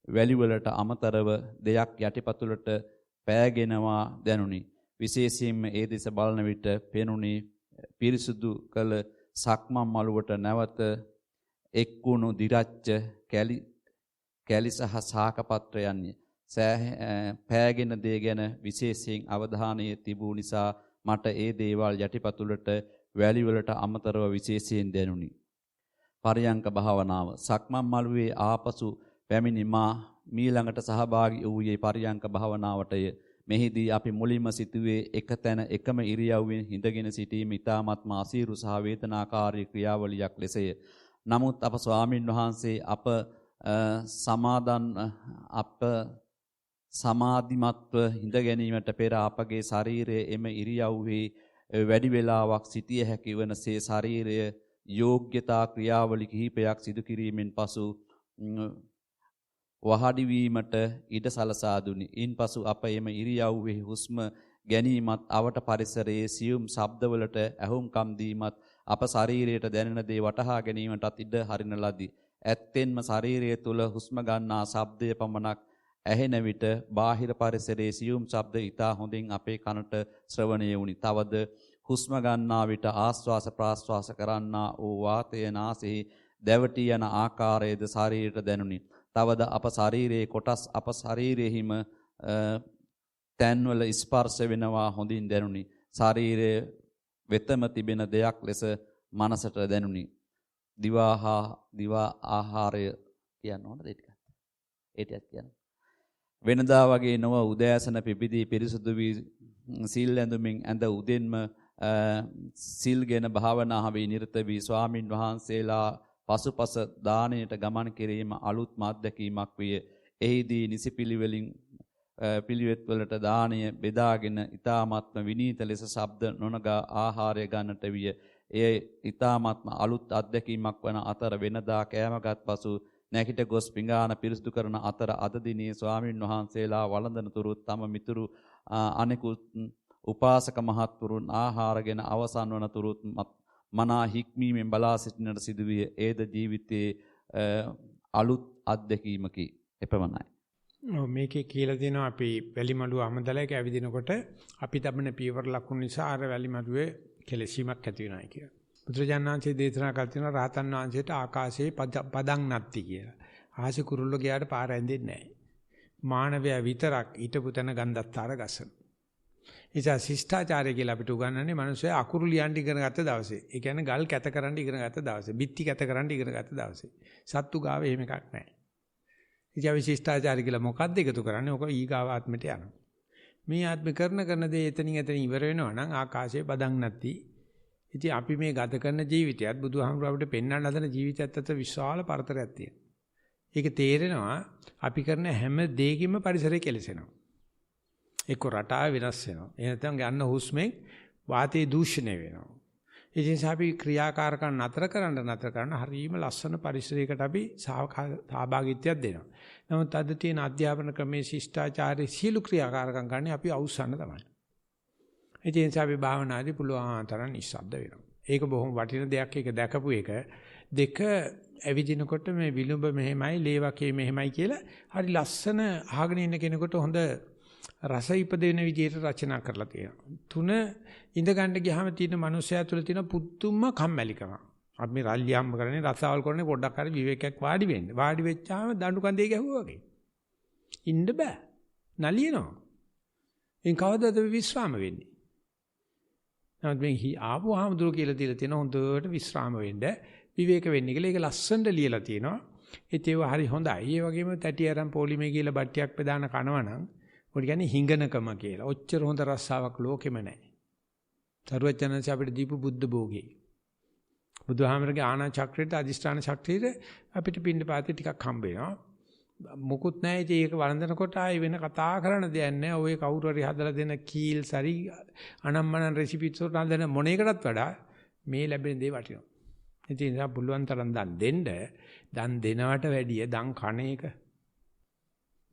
වැලිවලට අමතරව දෙයක් යටිපතුලට පෑගෙනවා දැනුනි. විශේෂයෙන්ම ඒ දෙස බලන විට පෙනුනේ පිරිසුදු කළ සක්මන් මළුවට නැවත එක්කුණු දිරච්ච කැලි සහ සාකපත්‍රයන්ය. පෑගෙන දේ ගැන විශේෂයෙන් අවධානය තිබූ නිසා මට ඒ දේවල් යටිපතුලට වැලිවලට අමතරව විශේෂයෙන් දැනුනි. පරියංක භාවනාව සක්මන් මළුවේ ආපසු පැමිණි මා මීළඟට සහභාගී වූයේ පරියංක භාවනාවටය. මෙහිදී අපි මුලින්ම සිටුවේ එක තැන එකම ඉරියව්වෙන් හිඳගෙන සිටීම ඉතාමත්ම අසීරු සහ වේදනාකාරී ක්‍රියාවලියක් ලෙසය. නමුත් අප ස්වාමින් වහන්සේ අප සමාධිමත්ව හිඳ ගැනීමට පෙර අපගේ ශරීරයේ එම ඉරියව්වේ වැඩි වේලාවක් සිටිය හැකි වනසේ ශරීරය යෝග්‍යතා ක්‍රියාවලි කිහිපයක් සිදු කිරීමෙන් පසු වහඩි වීමට ඉඩ සලසා දුනි. ඉන්පසු අප එම ඉරියව්වේ හුස්ම ගැනීමත් අවට පරිසරයේ සියුම් ශබ්දවලට ඇහුම්කම් දීමත් අප ශරීරයට දැනෙන දේ වටහා ගැනීමටත් ඉඩ හරින ලදී. ඇත්තෙන්ම ශරීරය තුල හුස්ම ගන්නා ශබ්දය පමණක් ඇහෙන විට බාහිර පරිසරයේ සියුම් ශබ්ද ඉතා හොඳින් අපේ කනට ශ්‍රවණය වුණි. තවද හුස්ම ගන්නා විට ආශ්වාස ප්‍රාශ්වාස කරන්නා වූ වාතය නාසයේ දැවටි යන ආකාරයේද ශරීරයට දැනුනි. තවද අප ශරීරයේ කොටස් අප ශරීරයෙහිම තැන්වල ස්පර්ශ වෙනවා හොඳින් දැනුනි. ශරීරයේ වෙතම තිබෙන දෙයක් ලෙස මනසට දැනුනි. දිවා ආහාරය කියන්න ඕනද ඒ ටික? ඒ ටිකක් කියන්න. වෙනදා වගේ නොව උදෑසන පිබිදී පිරිසුදු වී සීල් ඇඳුමින් ඇඳ උදෙන්ම සීල්ගෙන භාවනාවේ නිරත වී ස්වාමින් වහන්සේලා පසුපස දාණයට ගමන් කිරීම අලුත්ම අත්දැකීමක් විය. එහිදී නිසිපිලිවෙලින් පිළිවෙත් වලට දාණය බෙදාගෙන ඊ타මාත්ම විනීත ලෙස ශබ්ද නොනගා ආහාරය ගන්නට විය. එය ඊ타මාත්ම අලුත් අත්දැකීමක් වන අතර වෙනදා කෑමගත් පසු නැගිට ගොස් පිඟාන පිරිසුදු කරන අතර අද දිනේ ස්වාමින් වහන්සේලා වළඳන තුරුත් තම මිතුරු අනෙකුත් උපාසක මහත්වරුන් ආහාරගෙන අවසන් වන තුරුත් මනා හික්මීමෙන් බලා සිටිනට සිදුවිය. ඒද ජීවිතයේ අලුත් අත්දැකීමකි. එපමණයි. මේකේ කියලා දෙනවා අපි වැලිමඩුව අමදලයක ඇවිදිනකොට අපි තබන පියවර ලකුණු නිසා අර වැලිමඩුවේ කෙලසීමක් ඇති වෙනවා කියලා. බුදුරජාණන්සේ දේශනා කළ තියෙනවා රහතන් වහන්සේට ආකාශයේ පදං නැත්ති කියලා. ආසි කුරුල්ල ගියාට පාර ඇඳෙන්නේ නැහැ. මානවයා විතරක් ඊටපු තැන ගන්ධස්තර ගසන. ඉතින් ශිෂ්ටාචාරය කියලා අපිට උගන්වන්නේ මිනිස්සු අකුරු ලියන්න ඉගෙන ගත්ත දවසේ. ඒ කියන්නේ ගල් කැත කරන්න ඉගෙන ගත්ත දවසේ. බිත්ති කැත කරන්න ඉගෙන ගත්ත දවසේ. සත්තු ගාව එහෙම එකක් නැහැ. ඉතින් අපි ශිෂ්ටාචාරය කියලා මොකක්ද එකතු කරන්නේ? ඔක ඊගාව ආත්මෙට යනවා. මේ ආත්මේ කරන දේ එතනින් ඉවර වෙනවා නම් ආකාශයේ පදං නැති. ඉතින් අපි මේ ගත කරන ජීවිතයත් බුදුහාමුදුරුවෝ අපිට පෙන්වන්න හදන ජීවිතයත් අතර විශාල පරතරයක් තියෙනවා. ඒක තේරෙනවා අපි කරන හැම දෙයකින්ම පරිසරය කෙලසෙනවා. ඒක රටාව වෙනස් වෙනවා. ඒ නැත්නම් ගන්න හුස්මෙන් වාතයේ දූෂණය වෙනවා. ඒ නිසා අපි ක්‍රියාකාරකම් නතර කරන්න හරියම ලස්සන පරිසරයකට අපි සහභාගීත්වයක් දෙනවා. නමුත් අද තියෙන අධ්‍යාපන ක්‍රමයේ ශිෂ්ටාචාරයේ සීල ක්‍රියාකාරකම් ගන්න අපි අවුස්සන්න තමයි. ඒ නිසා අපි භාවනාදී පුළුවන් තරම් නිශ්ශබ්ද වෙනවා. ඒක බොහොම වටින දෙයක්. ඒක දැකපු එක. දෙක ඇවිදිනකොට මේ විලුඹ මෙහෙමයි, ලේවකේ මෙහෙමයි කියලා හරි ලස්සන අහගෙන ඉන්න කෙනෙකුට හොඳ රස ඉපදෙන විදිහට රචනා කරලා තියෙනවා. 3 ඉඳ ගන්න ගියාම තියෙන මනුස්සයා තුළ තියෙන පුදුම කම්මැලිකම. අපි මේ රල්ලි හම්බ කරන්නේ රසාවල් කරන්නේ පොඩ්ඩක් හරි විවේකයක් වාඩි වෙන්න. වාඩි වෙච්චාම දඬු කන්දේ ගැහුවා වගේ. ඉන්න බෑ. නලියනවා. එන් කවදාද විශ්‍රාම වෙන්නේ? නමුත් මේ ආපුවාම කියලා දීලා තියෙන හොඳට විශ්‍රාම වෙන්න විවේක වෙන්න කියලා ඒක ලස්සනට ලියලා තියෙනවා. ඒව හරි හොඳයි. ඒ වගේම තැටි අරන් පොලිමේ කියලා බට්ටියක් බෙදාන කනවනම් ඔය කියන්නේ හිඟනකම කියලා. ඔච්චර හොඳ රස්සාවක් ලෝකෙම නැහැ. සරුවචනන්සේ අපිට දීපු බුද්ධ භෝගේ. බුදුහාමරගේ ආනා චක්‍රයට අදිෂ්ඨාන ශක්තියට අපිට පින්න පාති ටිකක් හම්බ වෙනවා. මුකුත් නැහැ. ඉතින් ඒක වළඳනකොට ආයේ වෙන කතා කරන්න දෙයක් නැහැ. ඔය කවුරු හරි හදලා දෙන කීල් සරි අනම්මනන් රෙසිපිස් වලට හදන මොන එකටත් වඩා මේ ලැබෙන දේ වටිනවා. ඉතින් ඒක පුළුවන් තරම් දන් දෙන්න. දන් දෙනවට වැඩිය දන් කණ එක.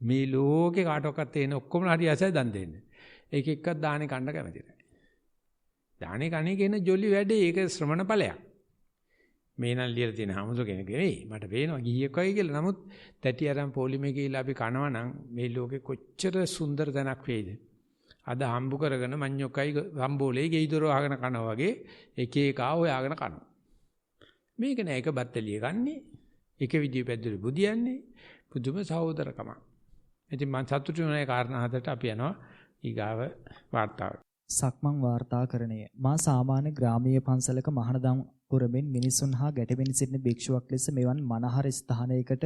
මේ ලෝකේ කාටවත් තේන ඔක්කොම හරි ඇසයි දන් දෙන්නේ. ඒක එක්කත් දානේ කන්න කැමති නැහැ. දානේ කණේ කියන ජොලි වැඩේ ඒක ශ්‍රමණ ඵලයක්. මේ නම් ලියලා තියෙන හැමෝම කෙනෙක් නෙවෙයි. මට පේනවා ගිහියෙක් වගේ කියලා. නමුත් තැටි අරන් පොලිමේ ගිහිල්ලා අපි කනවා නම් මේ ලෝකේ කොච්චර සුන්දර තැනක් වේද. අද හම්බු කරගෙන මඤ්ඤොක්කයි සම්බෝලේ ගෙයිදොර වහගෙන කනවා වගේ එක එක හොයාගෙන කනවා. මේක නෑ එක බත්තලිය ගන්නේ. එක විදිය පැද්දලි බුදියන්නේ. පුදුම සහෝදරකම. ඉතින් මම සතුටු වෙන කාරණා හදට අපි යනවා ඊගාව වාර්තාවට. සක්මන් වාර්තාකරණය. මා සාමාන්‍ය ග්‍රාමීය පන්සලක මහානදම් පුරමින් මිනිසුන් හා ගැටෙමින් සිටින භික්ෂුවක් ලෙස මෙවන් මනහර ස්ථානයකට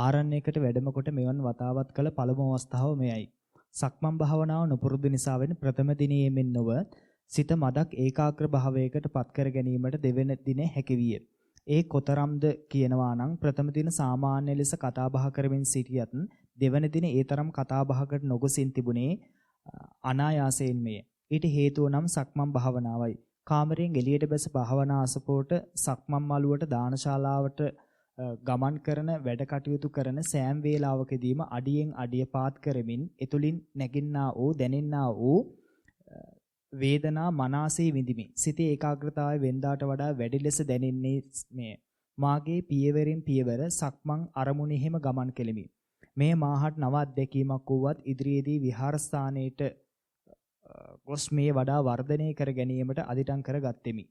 ආරණ්‍යයකට වැඩම කොට මෙවන් වතාවත් කළ පළමු අවස්ථාව මෙයයි. සක්මන් භාවනාව නොපුරුදු නිසා වෙන ප්‍රථම දිනයේ මෙන් නොව සිත මදක් ඒකාග්‍ර භාවයකට පත් කර ගැනීමට දෙවන දිනේ හැකියිය. ඒ කොතරම්ද කියනවා නම් ප්‍රථම දින සාමාන්‍ය ලෙස කතා බහ කරමින් සිටියත් දෙවන දින ඒ තරම් කතා බහකට නොගොසින් තිබුණේ අනායාසයෙන්මය. ඊට හේතුව නම් සක්මන් භාවනාවයි. කාමරයෙන් එළියට බැස භාවනා අසපෝට සක්මන් මළුවට දානශාලාවට ගමන් කරන වැඩ කටයුතු කරන සෑම වේලාවකදීම අඩියෙන් අඩිය පාත් කරමින් එතුලින් නැගින්නා වූ දැනෙන්නා වූ වේදනා මනසේ විඳිමි. සිතේ ඒකාග්‍රතාවය වෙනදාට වඩා වැඩි ලෙස දැනෙන්නේ මේ. මාගේ පියවරින් පියවර සක්මන් අරමුණෙහිම ගමන් කෙලිමි. මේ මාහත් නව අත්දැකීමක් වුවත් ඉදිරියේදී විහාරස්ථානයේට ගොස් මේ වඩා වර්ධනය කර ගැනීමට අදිටන් කර ගත්ෙමි.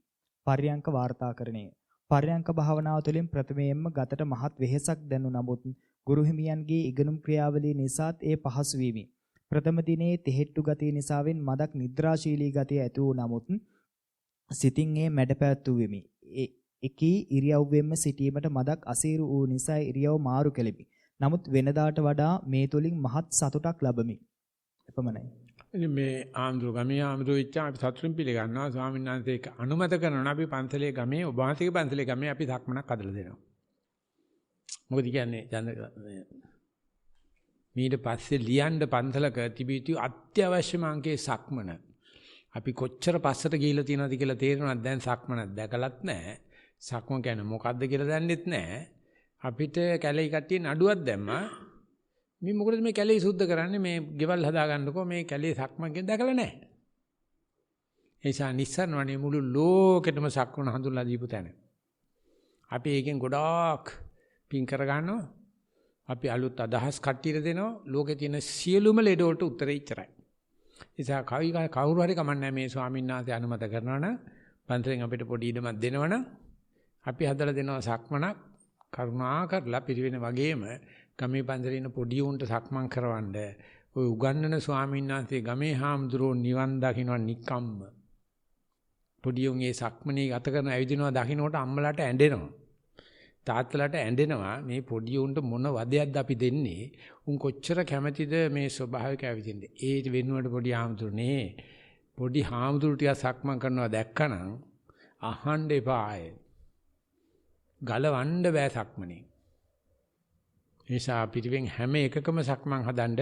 පර්යංක වාර්තාකරණය. පර්යංක භාවනාව තුළින් ප්‍රථමයෙන්ම ගතට මහත් වෙහෙසක් දැනු නමුත් ගුරු හිමියන්ගේ ඉගෙනුම් ක්‍රියාවලිය නිසාත් ඒ පහසු වීමි. ප්‍රථම දිනේ තෙහෙට්ටු ගතිය නිසාවෙන් මදක් නිද්‍රාශීලී ගතිය ඇති වූ නමුත් සිතින් ඒ මැඩපැවැත්තු වෙමි. එකී ඉරියව්වෙන්ම සිටීමට මදක් අසීරු වූ නිසා ඉරියව් මාරු කෙලිමි. නමුත් වෙනදාට වඩා මේ තුලින් මහත් සතුටක් ලැබමි. එපමණයි. ඉතින් මේ ගමේ ආම්දුරු ඉච්චා අපි සතුටින් පිළිගන්නවා ස්වාමීන් වහන්සේ ඒක අනුමත කරනවා අපි පන්සලේ ගමේ ඔබ වහන්සේගේ පන්සලේ ගමේ අපි සක්මනක් හදලා දෙනවා. මොකද කියන්නේ ඊට පස්සේ ලියන්න පන්සලක තිබියු අත්‍යවශ්‍යම අංකේ සක්මන. අපි කොච්චර පස්සට ගිහිල්ලා තියෙනවද කියලා තේරෙනවද දැන් සක්මන දැකලත් නැහැ. සක්මන් කියන්නේ මොකද්ද කියලා දන්නෙත් නැහැ. අපිට කැලේ කට්ටිය නඩුවක් දැම්මා. මේ මොකටද මේ කැලේ සුද්ධ කරන්නේ මේ ගෙවල් හදා ගන්නකො මේ කැලේ සක්මන් කියන දැකලා නැහැ. ඒ නිසා නිස්සාරණවනේ මුළු ලෝකෙටම සක්මන හඳුන්ලා දීපු තැන. අපි ඒකෙන් ගොඩාක් පින් කර ගන්නවා. අපි අලුත් අදහස් කට්ටියට දෙනවා. ලෝකේ තියෙන සියලුම ලෙඩ වලට උත්තරේ ඉච්චරයි. නිසා කවුරු හරි කමන්නේ මේ ස්වාමීන් වහන්සේ අනුමත කරනවා නම් පන්සලෙන් අපිට පොඩි ඉඩමක් දෙනවනම් අපි හදලා දෙනවා සක්මනක් කරුණා කරලා පිරිවෙන වගේම ගමේ පන්සලේ ඉන්න පොඩි උන්ට සක්මන් කරවන්න ඔය උගන්නන ස්වාමීන් වහන්සේ ගමේ හාමුදුරුවෝ නිවන් දකින්න නිකම්ම පොඩි උන්ගේ සක්මනේ ගත කරන ඇවිදිනවා දකින්නකොට අම්මලාට ඇඬෙනවා තාත්තලාට ඇඬෙනවා මේ පොඩි උන්ට මොන වදයක්ද අපි දෙන්නේ උන් කොච්චර කැමැතිද මේ ස්වභාවික ඇවිදින්න ඒ වෙනුවට පොඩි හාමුදුරනේ පොඩි හාමුදුරු ටික සක්මන් කරනවා දැක්කනම් අහන්න එපා ආයේ ගලවන්න බෑ සක්මනේ නිසා පිටිවෙන් හැම එකකම සක්මන් හදන්න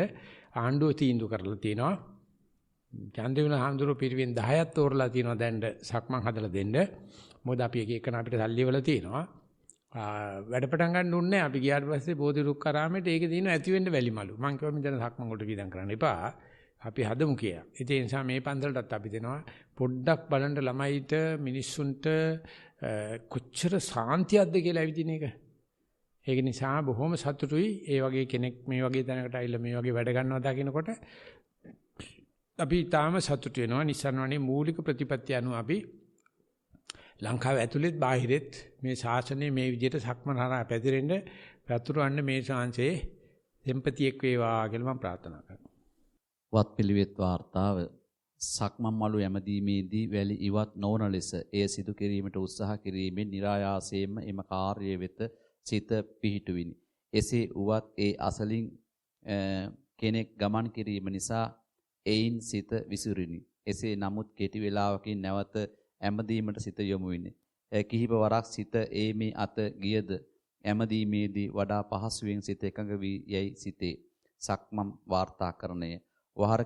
ආණ්ඩුව තීන්දුව කරලා තියෙනවා චන්දවින හාමුදුරුවෝ පිටිවෙන් 10ක් තෝරලා තියෙනවා දැන් සක්මන් හදලා දෙන්න මොකද අපි එක එකන අපිට සල්ලි වල තියෙනවා වැඩ පටන් ගන්න උන්නේ අපි ගියාට පස්සේ බෝධි රුක්කාරාමේට ඒකේ තියෙන ඇති වෙන්න වැලිමලු මං කිව්වා මෙතන සක්මන් වලට විදම් කරන්න එපා අපි හදමු කියලා. ඒ නිසා මේ පන්සලටත් අපි දෙනවා පොඩ්ඩක් බලන්න ළමයිට මිනිස්සුන්ට කොච්චර සාන්තියක්ද කියලා ඇවිදින එක. ඒක නිසා බොහොම සතුටුයි ඒ වගේ කෙනෙක් මේ වගේ තැනකට ඇවිල්ලා මේ වගේ වැඩ ගන්නවා දකින්නකොට අපි තාම සතුටු වෙනවා. නිසන්වනේ මූලික ප්‍රතිපත්තිය අනුව අපි ලංකාවේ ඇතුළෙත් බාහිරෙත් මේ ශාසනය මේ විදිහට සක්මන් හරහා පැතිරෙන්න පැතුරවන්න මේ ශාංශේ දෙම්පතියෙක් වේවා කියලා මම ප්‍රාර්ථනා කරනවා. වත්පිළිවෙත් වාර්තාව සක්මන් මළු යැමදීමේදී වැලි ඉවත් නොවන ලෙස එය සිදු කිරීමට උත්සාහ කිරීමෙන් નિરાයාසයෙන්ම එම කාර්යය වෙත සිත පිහිටුවිනි. එසේ උවත් ඒ අසලින් කෙනෙක් ගමන් කිරීම නිසා එයින් සිත විසිරිනි. එසේ නමුත් කෙටි වේලාවකින් නැවත ඇමදීමට සිත යොමු විනේ. කිහිප වරක් සිත ඒමේ අත ගියද ඇමදීමේදී වඩා පහසුවෙන් සිත එකඟ වී යයි සිතේ. සක්මන් වාර්තාකරණය වාර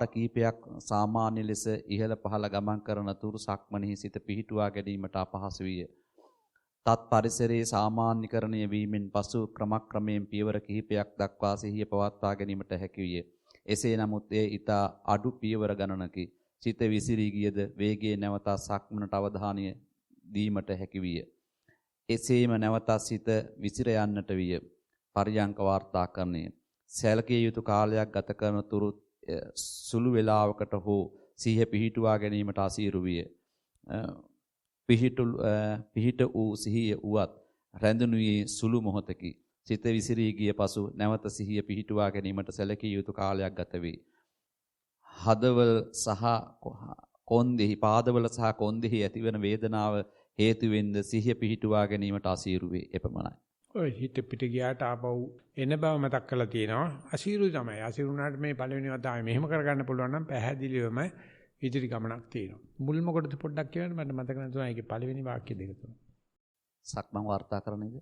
කීපයක් සාමාන්‍ය ලෙස ඉහළ පහළ ගමන් කරන තුරු සක්මනෙහි සිත පිහිටුවා ගැනීමට අපහසු විය. තත් පරිසරයේ සාමාන්‍යකරණය වීමෙන් පසු ක්‍රමක්‍රමයෙන් පියවර කිහිපයක් දක්වා සිහිය පවත්වා ගැනීමට හැකි විය. එසේ නමුත් එය ඊට අඩු පියවර ගණනකි. සිත විසිරී ගියද වේගයේ නැවත සක්මනට අවධානය දීමට හැකි විය. එසේම නැවත සිත විසිර යන්නට විය. පරියංක වාර්තාකරණය සැලකිය යුතු කාලයක් ගත කරන තුරු සුළු වේලාවකට හෝ සිහිය පිහිටුවා ගැනීමට අසීරු විය. පිහිට වූ සිහිය උවත් රැඳුණුයේ සුළු මොහොතකි. සිත විසිරී ගිය පසු නැවත සිහිය පිහිටුවා ගැනීමට සැලකිය යුතු කාලයක් ගත වේ. හදවල සහ කොන්දෙහි පාදවල සහ කොන්දෙහි ඇතිවන වේදනාව හේතුවෙන්ද සිහිය පිහිටුවා ගැනීමට අසීරු වේ. එපමණයි. ඔය හිත පිට ගියාට ආපහු එන බව මතක් කරලා තියෙනවා. අසීරුයි තමයි. අසීරුණාට මේ පළවෙනි වතාවේ මෙහෙම කරගන්න පුළුවන් නම් පැහැදිලිවම ඉදිරි ගමනක් තියෙනවා. මුල්ම කොටද පොඩ්ඩක් කියන්න මට මතක නැතුණා. ඒකේ පළවෙනි වාක්‍ය දෙක තුන. සක්මන් වාර්තාකරණයද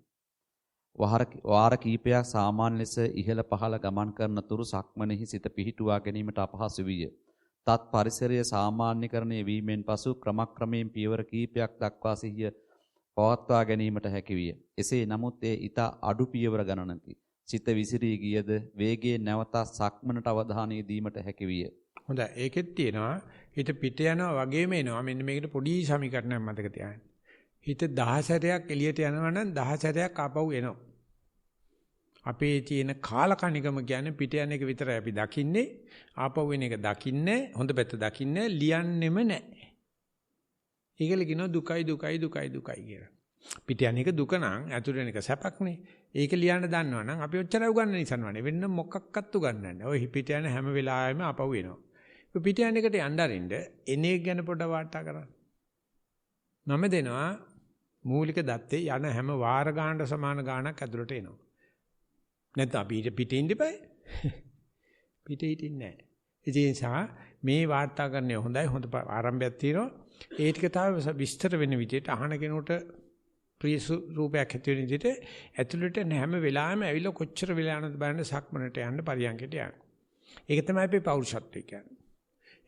වාර කීපයක් සාමාන්‍ය ලෙස ඉහළ පහළ ගමන් කරන තුරු සක්මනෙහි සිත පිහිටුවා ගැනීමට අපහසු විය. තත් පරිසරයේ සාමාන්‍යකරණය වීමෙන් පසු ක්‍රමක්‍රමයෙන් පියවර කීපයක් දක්වා සිහිය පවත්වා ගැනීමට හැකි විය. එසේ නමුත් ඒ ඊට අඩු පියවර ගණනකි. සිත විසිරී ගියද වේගයෙන් නැවත සක්මනට අවධානය දීමට හැකි විය. හොඳයි. ඒකෙත් තියෙනවා හිත පිට යනවා වගේම එනවා. මෙන්න මේකට පොඩි සමීකරණයක් මතක තියාගන්න. හිත 10 සැරයක් එළියට යනවා නම් 10 සැරයක් ආපහු එනවා. අපේ තියෙන කාලකණිකම කියන්නේ පිට යන එක විතරයි අපි දකින්නේ. ආපහු වෙන එක දකින්නේ. හොඳ පැත්ත දකින්නේ. ලියන්නෙම නැහැ. ඒකල කියනවා දුකයි දුකයි දුකයි දුකයි කියලා. පිට යන එක දුක නම් ඇතුළේ යන එක සැපක්නේ. ඒක ලියන්න දන්නවනම් අපි ඔච්චරයි උගන්නන නිසානේ. වෙන්න මොකක්වත් උගන්නන්නේ නැහැ. ඔය පිට යන හැම වෙලාවෙම ආපහු එනවා. ඔය පිට යන එකට යන්න අරින්න එන එක ගැන පොඩ්ඩක් වාර්තා කරන්න. මම දෙනවා මූලික දත්තේ යන හැම වාර ගානට සමාන ගානක් ඇතුළට එනවා. නැත්නම් අපි පිටින් ඉඳපයි. පිටේ හිටින්නේ නැහැ. ඒ නිසා මේ වාර්තාකරණය හොඳයි හොඳ ආරම්භයක් තියෙනවා. ඒ ටික තව විස්තර වෙන විදිහට අහන කෙනෙකුට ප්‍රිය රූපයක් ඇති වෙන විදිහට ඇතුළට හැම වෙලාවෙම ඇවිල්ලා කොච්චර වෙලා යනද බලන්න සක්මනට යන්න පරියන්කට යන්න. ඒක තමයි අපේ පෞරුෂත්වය කියන්නේ.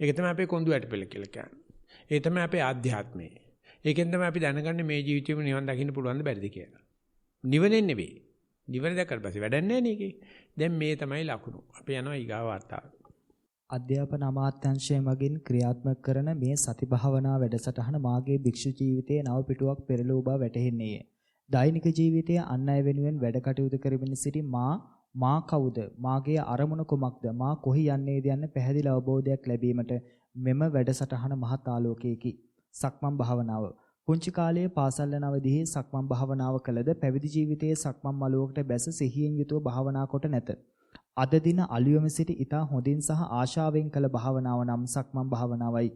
ඒක තමයි අපේ කොඳු ඇටපෙළ කියලා කියන්නේ. ඒ තමයි අපේ ආධ්‍යාත්මය. ඒකෙන් තමයි අපි දැනගන්නේ මේ ජීවිතේම නිවන් දකින්න පුළුවන් ද බැරිද කියලා. නිවනේ නෙවෙයි. නිවන දැක්කට පස්සේ වැඩක් නැහැ නේකේ. දැන් මේ තමයි ලකුණු. අපි යනවා ඊගාව වාර්තාවට. අධ්‍යාපන අමාත්‍යාංශය මගින් ක්‍රියාත්මක කරන මේ සති භාවනා වැඩසටහන මාගේ භික්ෂු ජීවිතයේ නව පිටුවක් පෙරළූ බව වැටහෙන්නේය. දෛනික ජීවිතයේ අන් අය වෙනුවෙන් වැඩ කටයුතු කරමින් සිටි මා කවුද? මාගේ අරමුණ කුමක්ද? මා කොහි යන්නේද යන්න පැහැදිලි අවබෝධයක් ලැබීමට මෙම වැඩසටහන මහත් ආලෝකයකි. සක්මන් භාවනාව. පුංචි කාලයේ පාසල් යන අවදියේ සක්මන් භාවනාව කළද පැවිදි ජීවිතයේ සක්මන් මළුවකට බැස සිහියෙන් යුතුව භාවනා කොට නැත. අද දින අලුයම සිට ඊට හොඳින් සහ ආශාවෙන් කළ භාවනාව නම් සක්මන් භාවනාවයි.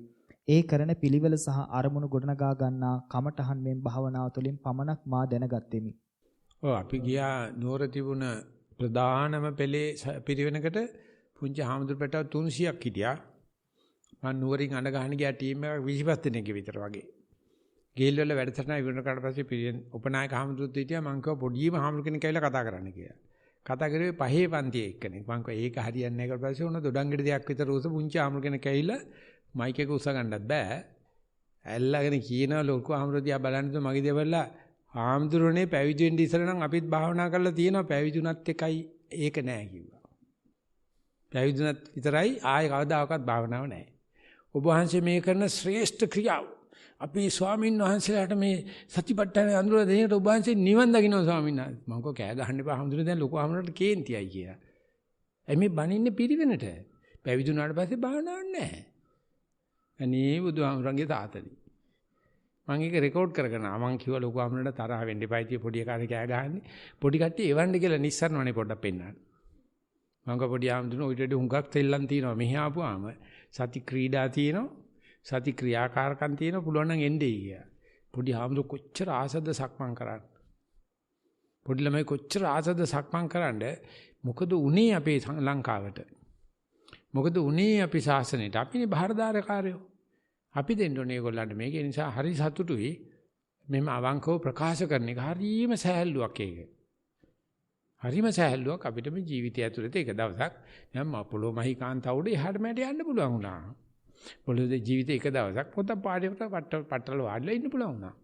ඒ කරන පිළිවෙල සහ අරමුණු ගොඩනගා ගන්නා කමඨහන් මෙන් භාවනාව තුළින් පමණක් මා දැනගත්ෙමි. අපි ගියා නුවර තිබුණ ප්‍රධානම පෙළේ පිරිවෙනකට පුංචි හාමුදුරු පැටව 300ක් හිටියා. මම නුවරින් අඬ ගහන ගියා ටීම් එකක් 25 දෙනෙක් විතර වගේ. ගේල් වල වැඩසටහන ඉවර කරලා පස්සේ පිරිවෙන උපනායක හාමුදුරුවෝ හිටියා. මම කිව්වා පොඩිම හාමුදුරු කෙනෙක් ඇවිල්ලා කතා කරන්න කියලා. කතා කරේ පහේ පන්තියේ එක්කෙනෙක්. මම කිව්වා ඒක හරියන්නේ නැහැ කියලා පස්සේ උන දොඩංගෙඩි දෙයක් විතර උස පුංචි හාමුදුරු කෙනෙක් ඇවිල්ලා මයික් එක උස ගන්නත් බෑ. ඇල්ලගෙන කියනවා ලොකු හාමුදුරුවෝ දිහා බලන්නද මගේ දෙවල්ලා හාමුදුරනේ පැවිදි වෙන්න ඉස්සර නම් අපිත් භාවනා කරලා තියෙනවා පැවිදුණත් එකයි ඒක නෑ කිව්වා. පැවිදුණත් විතරයි ආයෙ කවදාකවත් භාවනාව නෑ. ඔබ වහන්සේ මේ කරන ශ්‍රේෂ්ඨ ක්‍රියාව අපේ ස්වාමීන් වහන්සේලාට මේ සතිපට්ඨාන අඳුරලා දෙනකොට ඔබ වහන්සේ නිවන් දකින්නවා ස්වාමීන් වහන්සේ. මම කෝ කෑ ගහන්න එපා හාමුදුරනේ දැන් ලොකු හාමුදුරන්ට කේන්තියයි කියලා. එමේ බනින්නේ පිරිවෙනට. පැවිදුණාට පස්සේ භාවනාවක් නෑ. අනේ බුදුහාමුදුරන්ගේ තාතනි. මම ඒක රෙකෝඩ් කරගෙන මම කිව්වා ලොකු අම්මලට තරහ වෙන්න එපා ඉතින් පොඩි කාරේ කෑ ගහන්නේ පොඩි කට්ටිය එවන්න කියලා නිස්සරණවනේ පොඩ්ඩක් පෙන්නන්න මම කිව්වා පොඩි ආම්දුන ඔය ඩෙඩ හුඟක් තෙල්ලන් තියෙනවා මෙහි ආපුවාම සති ක්‍රීඩා තියෙනවා සති ක්‍රියාකාරකම් තියෙනවා පුළුවන් නම් එන්නේ කියලා පොඩි ආම්දු කොච්චර ආසද සක්මන් කරන්න පොඩි ළමයි කොච්චර ආසද සක්මන් කරන්න මොකද උනේ අපේ ලංකාවට මොකද උනේ අපි ශාසනයට අපිනේ බාහිරදාරකාරයෝ අපි දෙන්න ඕනේ ඒගොල්ලන්ට මේක නිසා හරි සතුටුයි මෙම අවංකව ප්‍රකාශ කරන එක හරිම සහැල්ලුවක් ඒක. හරිම සහැල්ලුවක් අපිට මේ ජීවිතය ඇතුළත ඒක දවසක් මම පොළොව මහීකාන්ත උඩ එහාට මට යන්න පුළුවන් වුණා. පොළොවේ ජීවිතේ එක දවසක් පොත පාඩේට පට්ටල වාඩිලා ඉන්න පුළුවන් වුණා.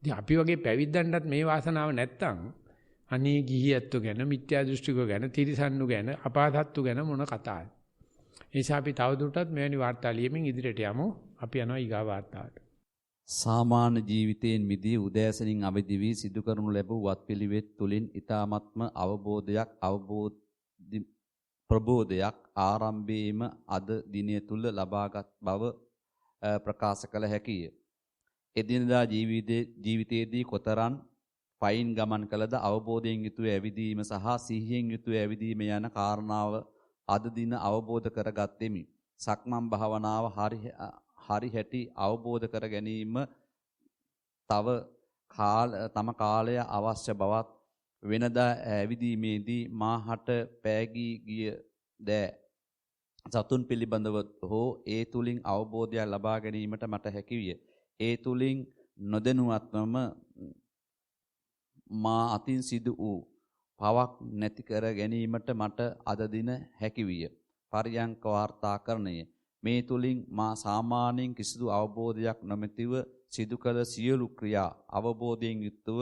ඉතින් අපි වගේ පැවිද්දන්ටත් මේ වාසනාව නැත්තම් අනේ ගිහියත්තු ගැන මිත්‍යා දෘෂ්ටිකෝ ගැන තිරිසන්නු ගැන අපාසත්තු ගැන මොන කතාවද? ඒ නිසා අපි තවදුරටත් මෙවැනි වාර්තා ලියමින් ඉදිරියට යමු. අපි යනවා ඊගා වාර්තාවට. සාමාන්‍ය ජීවිතයෙන් මිදී උදෑසනින් අවදි වී සිදු කරනු ලැබූ වත්පිළිවෙත් තුලින් ඊ타ත්ම ප්‍රබෝධයක් ආරම්භයේම අද දිනය තුල ලබාගත් බව ප්‍රකාශ කළ හැකිය. එදිනදා ජීවිතයේදී කොතරම් පයින් ගමන් කළද අවබෝධයෙන් යුතුව ඇවිදීම සහ සිහියෙන් යුතුව ඇවිදීම යන කාරණාව අද දින අවබෝධ කරගත්තෙමි. සක්මන් භාවනාව හරි හැටි අවබෝධ කර ගැනීම තම කාලය අවශ්‍ය බවත් වෙනදා ඇවිදීමේදී මාහට පෑගී ගිය දෑ සතුන් පිළිබඳව හෝ ඒ තුලින් අවබෝධයක් ලබා ගැනීමට මට හැකි විය. ඒ තුලින් නොදැනුවත්වම මා අතින් සිදු වූ පවක් නැති කර ගැනීමට මට අද දින හැකි විය. පරියංක වාර්තාකරණය මේ තුලින් මා සාමාන්‍යයෙන් කිසිදු අවබෝධයක් නොමැතිව සිදු කළ සියලු ක්‍රියා අවබෝධයෙන් යුක්තව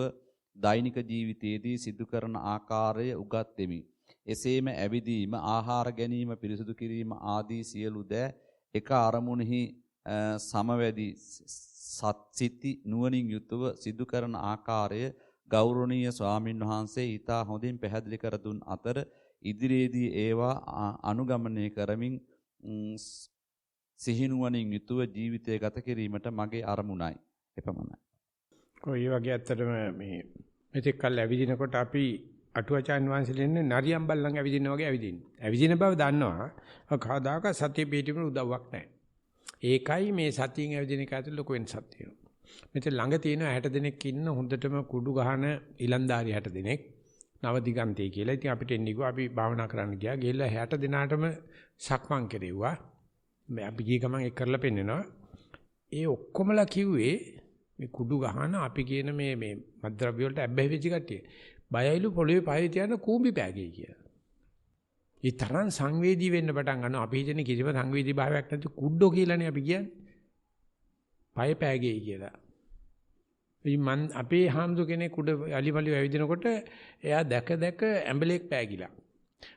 දෛනික ජීවිතයේදී සිදු කරන ආකාරය උගත්ෙමි. එසේම ඇවිදීම, ආහාර ගැනීම, පිරිසුදු කිරීම ආදී සියලු දෑ එක අරමුණෙහි සමවැදී සත්‍සිති නුවණින් යුතුව සිදු කරන ආකාරය ගෞරවනීය ස්වාමින් වහන්සේ ඊට හොඳින් පැහැදිලි කර දුන් අතර ඉදිරියේදී ඒවා අනුගමනය කරමින් සිහිනුවණින් යුතුව ජීවිතය ගත කිරීමට මගේ අරමුණයි. එපමණයි. ඔය වගේ ඇත්තටම මේ මෙතෙක් කල් ඇවිදිනකොට අපි අටුවචාන් වහන්සේලා ඉන්නේ නරියම් බල්ලන් ඇවිදින්න වගේ ඇවිදින්න. ඇවිදින බව දන්නවා. කවදාක සතිය පිටින් උදව්වක් නැහැ. ඒකයි මේ සතියෙන් ඇවිදින එක ඇතුළේ ලොකු වෙනසක් තියෙනවා. මෙතන ළඟ තියෙන 60 දෙනෙක් ඉන්න හොඳටම කුඩු ගහන ඉලන්දාරි 60 දෙනෙක්. නවදිගන්තේ කියලා. ඉතින් අපිට එන්නේ කිව්වා අපි භාවනා කරන්න ගියා. ගිහලා 60 දිනාටම සක්මන් කෙරෙව්වා. අපි ගිය ගමන් ඒක කරලා පෙන්නනවා. ඒ ඔක්කොමලා කිව්වේ මේ කුඩු ගහන අපි කියන මේ මද්ද්‍රව්‍ය වලට ඇබ්බැහි වෙච්ච කට්ටිය. බයයිලු පොළවේ පය තියන කූඹි පෑගේ කියලා. ඒ තරම් සංවේදී වෙන්න පටන් ගන්නවා. අපි හිතන්නේ කිසිම සංවේදී භාවයක් නැති කුඩෝ කියලානේ අපි කියන්නේ. පය පෑගේ කියලා. ඉතින් අපේ හාමුදුර කෙනෙක් උඩ අලිමලි වැවිදිනකොට එයා දැක ඇඹලෙක් පෑගිලා.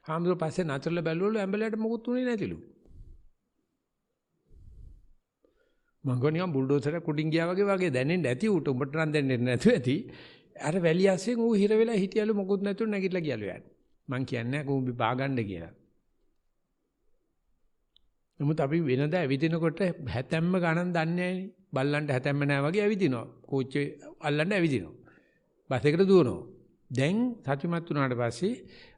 හාමුදුර පස්සේ නතරලා බැලුවලු ඇඹලයට මොකුත් උනේ නැතිලු. මංගෝනියම් බුල්ඩෝසර් කුඩින් ගියා වගේ දැනෙන්න ඇති උට උඹට නම් දැනෙන්නේ නැතුව ඇති. අර වැලිය ඇස්සේ ඌ හිර වෙලා හිටියලු මොකුත් නැතුව නැගිටලා ගියලු යන්නේ. මං කියන්නේ කෝඹි පාගන්න කියලා. නමුත් අපි වෙනදා ඇවිදිනකොට හැතැම්ම ගණන් දන්නේ නැහැනේ. බල්ලන්ට හැතැම්ම නැහැ වගේ ඇවිදිනවා. කෝච්චේ අල්ලන්න ඇවිදිනවා. බස් එකට දුවනවා. දැන් සතුටුමත් වුණාට පස්සේ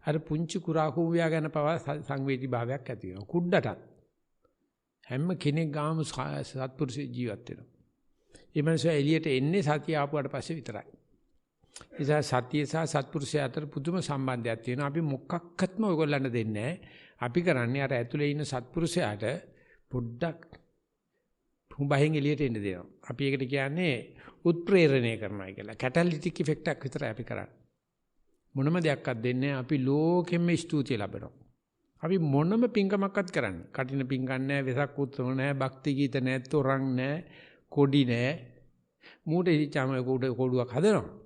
අර පුංචි කුරා කූඹියා ගැන පවා සංවේදී භාවයක් ඇති වෙනවා. කුඩටත් හැම කෙනෙක් ගාම සත්පුරුෂ ජීවත් වෙනවා. ඒ මනුස්සයා එළියට එන්නේ සතිය ආපුවාට පස්සේ විතරයි. ඒ නිසා සතිය සහ සත්පුරුෂය අතර පුදුම සම්බන්ධයක් තියෙනවා. අපි මොකක්වත්ම ඔයගොල්ලන්ට දෙන්නේ නැහැ. අපි කරන්නේ අර ඇතුලේ ඉන්න සත්පුරුෂයාට පොඩ්ඩක් හුඹහෙන් එළියට එන්න දෙනවා. අපි ඒකට කියන්නේ උත්ප්‍රේරණය කරනවා කියලා. කැටලිටික් ඉෆෙක්ට් එකක් විතරයි අපි කරන්නේ. මොනම දෙයක්වත් දෙන්නේ නැහැ. අපි ලෝකෙම ස්තුතිය ලබනවා. අපි මොනම පිංකමක්වත් කරන්නේ. කටින පිංකම් නැහැ, වෙසක් උත්සව නැහැ, භක්ති ගීත නැහැ, තොරන් නැහැ, කොඩි නැහැ. මූටේ ඉච්චාම කොඩුවක් හදනවා.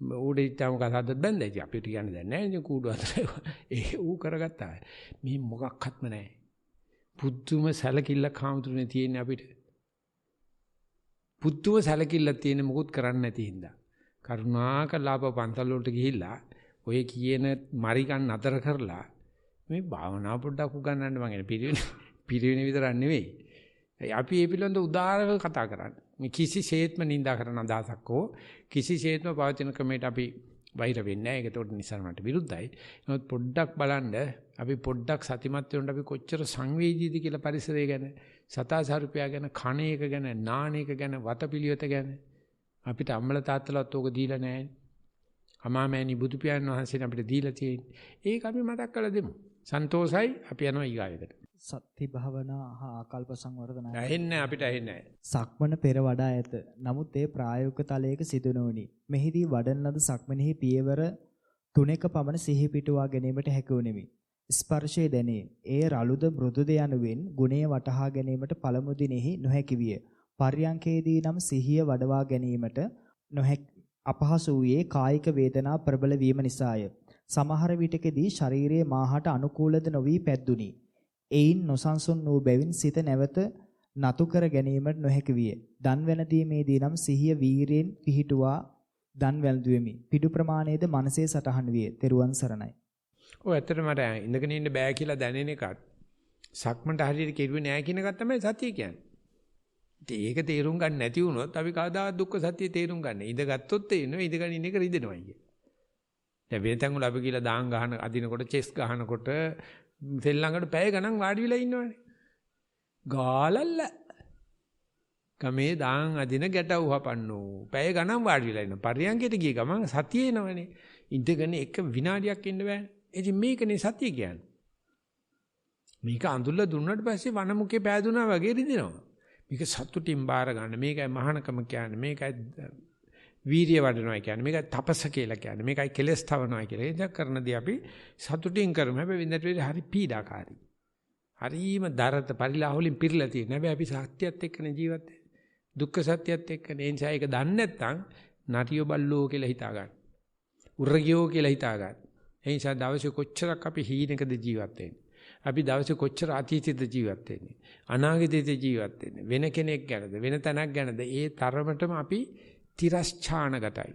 ඌඩේ ඉච්චාම කතාවද බැන්දයි. ඉතින් අපිට කියන්නේ දැන් නැහැ නේ කූඩු අතර. ඒ ඌ කරගත්තා. මේ මොකක්වත්ම නැහැ. පුදුම සැලකිල්ලක් හාමුදුරනේ තියෙන්නේ අපිට. පුදුම සැලකිල්ලක් තියෙන මොකුත් කරන්නේ නැති හින්දා. කරුණාකරලා අප පන්සල් වලට ගිහිල්ලා ඔය කියන මරිකන් අතර කරලා මේ භාවනා පොඩ්ඩක් උගන්වන්න මම කියන්නේ පිරිවෙන විතරක් නෙවෙයි. අපි මේ පිළිබඳ උදාරව කතා කරන්නේ. මේ කිසිසේත්ම නිඳා කරන අදහසක් හෝ කිසිසේත්ම පවතින ක්‍රමයට අපි වෛර වෙන්නේ නැහැ. ඒක උඩ නිසරණට විරුද්ධයි. නමුත් පොඩ්ඩක් බලන්න අපි පොඩ්ඩක් සතිමත් වෙනකොට අපි කොච්චර සංවේදීද කියලා පරිසරය ගැන, සතාසරුපයා ගැන, කණ එක ගැන, නාන එක ගැන, වතපිලියත ගැන අපිට අම්මල තාත්තලාත් ඕක දීලා නැහැ. අමාමෑණි බුදු පියාණන් වහන්සේට අපිට දීලා තියෙන්නේ. ඒක අපි මතක් කරලා දෙමු. සන්තෝසයි අපි යනවා ඊගායකට. සත්‍ය භාවනා හා ආකල්ප සංවර්ධන ඇහෙන්නේ අපිට ඇහෙන්නේ නැහැ. සක්මන පෙර වඩා ඇත. නමුත් ඒ ප්‍රායෝගික තලයක සිදු නොවුනි. මෙහිදී වඩන ලද සක්මනෙහි පියවර 3ක පමණ සිහි පිටුවා ගැනීමට හැකි වුනිමි. ස්පර්ශය දැනේ. ඒ රළුද මෘදුද යනුවෙන් ගුණය වටහා ගැනීමට පළමු දිනෙහි නොහැකි විය. පර්යංකේදී නම් සිහිය වඩවා ගැනීමට අපහසු වූයේ කායික වේදනා ප්‍රබල වීම නිසාය. සමහර විටකදී ශරීරයේ මාහට අනුකූලද නොවි පැද්දුනි. එයින් නොසන්සුන් වූ බැවින් සිත නැවත නතු කර ගැනීමට නොහැකි විය. දන් වැළඳීමේදී නම් සිහිය වීරියෙන් පිහිටුවා දන් වැළඳුවෙමි. පිඩු ප්‍රමාණයද මනසේ සටහන් විය. තෙරුවන් සරණයි. ඔය ඇත්තටම මට ඉඳගෙන ඉන්න බෑ කියලා දැනෙන එකත් සක්මන්ට හරියට කෙරුවේ නෑ කියන එකත් තමයි සතිය කියන්නේ. ඒක තේරුම් ගන්න නැති වුණොත් අපි කවදාවත් දුක්ඛ සත්‍ය තේරුම් ගන්න. ඉඳ ගත්තොත් තේරෙනවා ඉඳගෙන ඉන්න එක රිදෙනවා කිය. දැන් වෙනතන් වල අපි කියලා දාන් ගහන අදිනකොට චෙස් ගහනකොට සෙල් ළඟට පැය ගණන් වාඩි වෙලා ඉන්නවනේ. ගාලල්ල. කමේ දාන් අදින ගැටව හපන්නෝ. පැය ගණන් වාඩි වෙලා ඉන්න. පරියන්කයට ගිය ගමන් සතිය එනවනේ. ඉඳගෙන එක විනාඩියක් ඉන්න බෑනේ. ඉතින් මේකනේ සතිය කියන්නේ. මේක අඳුල්ලා දුන්නාට පස්සේ වනමුකේ පෑදුනා වගේ රිදෙනවා. මේක සතුටින් බාර ගන්න. මේකයි මහානකම කියන්නේ. මේකයි වීරිය වඩනවා කියන්නේ. මේකයි තපස කියලා කියන්නේ. මේකයි කෙලස් තවනවා කියලා. ඒක කරනදී අපි සතුටින් කරමු. හැබැයි විඳට වෙලේ හරි පීඩාකාරී. හරිම දරත පරිලාහ වලින් පිරලා තියෙන. හැබැයි අපි සත්‍යයත් එක්කනේ ජීවත් වෙන්නේ. දුක්ඛ සත්‍යයත් එක්කනේ. ඒ නිසා ඒක දන්නේ නැත්නම් නටියෝ බල්ලෝ කියලා හිතා ගන්න. උර්ගියෝ කියලා හිතා ගන්න. ඒ නිසා දවසේ කොච්චරක් අපි හීනකද ජීවත් වෙන්නේ. අපි දවසේ කොච්චර අතීතෙද ජීවත් වෙන්නේ. අනාගතෙද ජීවත් වෙන්නේ. වෙන කෙනෙක් ගැනද වෙන තැනක් ගැනද ඒ තරමටම අපි තිරස්ඡානගතයි.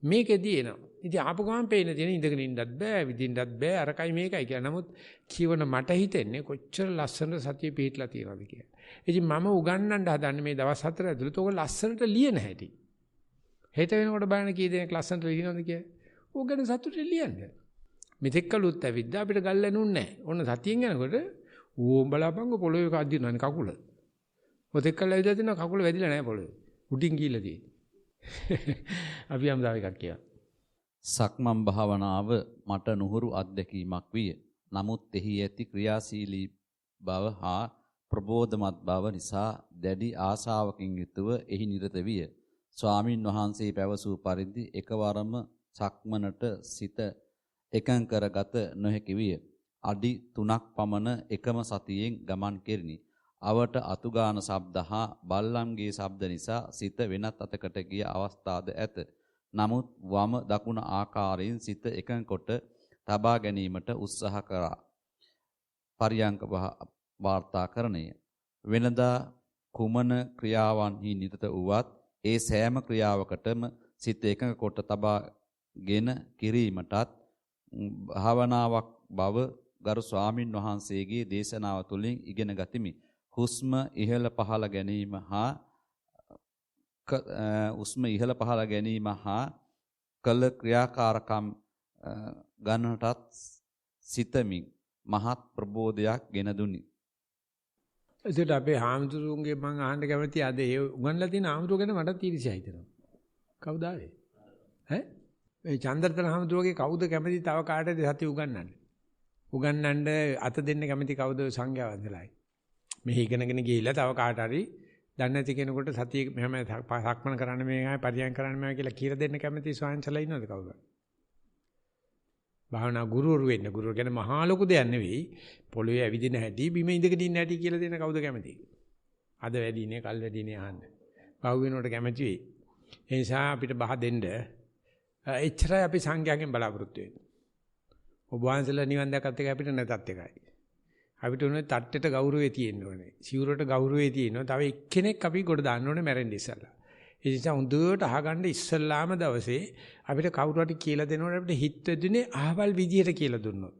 මේකෙදී එනවා. ඉතින් ආපු ගමන් පේන තියෙන ඉඳගෙන ඉන්නත් බෑ, විදින්නත් බෑ, අරකයි මේකයි කියලා. නමුත් කියවන මට හිතෙන්නේ කොච්චර ලස්සනට සතිය පිටලා තියෙනවද කියලා. ඉතින් මම උගන්වන්න හදන්නේ මේ දවස් 4 ඇතුළත ඕක ලස්සනට ලියන හැටි. හෙට වෙනකොට බලන්න කී දෙනෙක් ලස්සනට ලියනවද කියලා. ඕක ගැන සතුටින් ලියන්න. මෙතෙක් කලුත් ඇවිද්ද අපිට ගල් ලැබුණේ නැහැ. ඔන්න සතියෙන් යනකොට ඕම් බලාපංග පොළොවේ කද්දිනවනේ කකුල. ඔතෙක් කල් ඇවිදලා තියෙන කකුල වැදිලා නැහැ පොළොවේ. උඩින් ගිහිල්ලා තියෙන්නේ. අපි යම් දාව එකක් කියනවා. සක්මන් භාවනාව මට නුහුරු අත්දැකීමක් විය. නමුත් එහි ඇති ක්‍රියාශීලී බව හා ප්‍රබෝධමත් බව නිසා දැඩි ආශාවකින් යුතුව එහි නිරත විය. ස්වාමින් වහන්සේ පැවසූ පරිදි එකවරම සක්මනට සිත එකඟ කරගත නොහැකි විය. අඩි 3ක් පමණ එකම සතියෙන් ගමන් කෙරිනි. අවට අතුගාන ශබ්ද හා බල්ලන්ගේ ශබ්ද නිසා සිත වෙනත් අතකට ගිය අවස්ථාද ඇත. නමුත් වම දකුණ ආකාරයෙන් සිත එකඟ කොට තබා ගැනීමට උත්සාහ කරා. පරියංක වාර්තාකරණය. වෙනදා කුමන ක්‍රියාවන්හි නිරත වුවත් ඒ සෑම ක්‍රියාවකටම සිත එකඟ කොට තබාගෙන කිරීමටත් භාවනාවක් බව ගරු ස්වාමින් වහන්සේගේ දේශනාව තුළින් ඉගෙන ගතිමි. හුස්ම ඉහළ පහළ ගැනීම හා කළ ක්‍රියාකාරකම් ගන්නටත් සිතමින් මහත් ප්‍රබෝධයක් ගෙන දුනි. ඒකට අපේ හාමුදුරුවන්ගේ මම අහන්න කැමති අද ඒ උගන්ලා තියෙන හාමුදුරුවෝ ගැන මටත් ඊර්ෂ්‍යා හිතෙනවා. කවුද ආවේ? ඈ? මේ චන්ද්‍රතන හාමුදුරුවෝගේ කවුද කැමති තව කාටද සතිය උගන්වන්න? උගන්වන්න අත දෙන්න කැමති කවුද සංඝයා වහන්සේලායි? මෙහි ඉගෙනගෙන ගිහිල්ලා තව කාට හරි දන්නේ නැති කෙනෙකුට සතිය මෙහෙම සක්මන කරන්න මේකයි පරියන් කරන්න මේකයි කියලා කියලා දෙන්න කැමති ස්වාමීන්සලා ඉන්නවද කවුද? භාවනා ගුරුවරු වෙන්න ගුරුවරු කියන්නේ මහා ලොකු දෙයක් නෙවෙයි. පොළොවේ ඇවිදින හැටි බිම ඉඳගෙන ඉන්න හැටි කියලා දෙන්න කවුද කැමති? අද වැඩිනේ කල් වැඩිනේ අහන්න. බහුව වෙනකොට කැමති වෙයි. ඒ නිසා අපිට බහ දෙන්න එච්චරයි අපි සංඝයාගෙන් බලාපොරොත්තු වෙන්නේ. ඔබ වහන්සේලා නිවන් දැකත් එකයි අපිට නැතත් එකයි. අපිට උනේ තට්ටෙට ගෞරවය තියෙන්න ඕනේ. සිවුරට ගෞරවය තියෙනවා. තව එක්කෙනෙක් අපි ගොඩ දාන්න ඕනේ මැරෙන්න ඉස්සලා. ඒ නිසා හොඳට අහගන්න ඉස්සල්ලාම දවසේ අපිට කවුරු හරි කියලා දෙනකොට අපිට හිත වෙදුනේ අහවල් විදියට කියලා දුන්නොත්.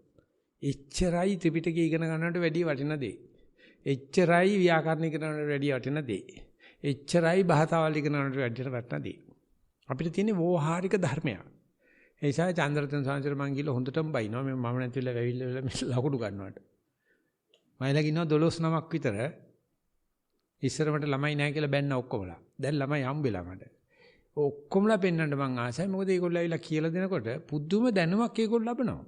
එච්චරයි ත්‍රිපිටකය ඉගෙන ගන්නට වැඩිය වටින දේ. එච්චරයි ව්‍යාකරණ ඉගෙන ගන්නට වැඩිය වටින දේ. එච්චරයි භාෂාවල් ඉගෙන ගන්නට වැඩිය වටින දේ. අපිට තියෙන්නේ වෝහාරික ධර්මයක්. ඒ නිසා චන්ද්‍රරතන සාංශර මං ගිහලා හොඳටම බයිනවා මම නැතිලා වැවිල්ලා ලකුණු ගන්නවට. මයිලා කිනවා 12 නමක් විතර ඉස්සරමට ළමයි නැහැ කියලා බැන්න ඔක්කොමලා. දැන් ළමයි හම්බෙලා මට. ඔක්කොමලා පෙන්වන්න මං ආසයි. මොකද ඒගොල්ලෝ ඇවිල්ලා කියලා දෙනකොට පුදුම දැනුමක් ඒගොල්ලෝ ලබනවා.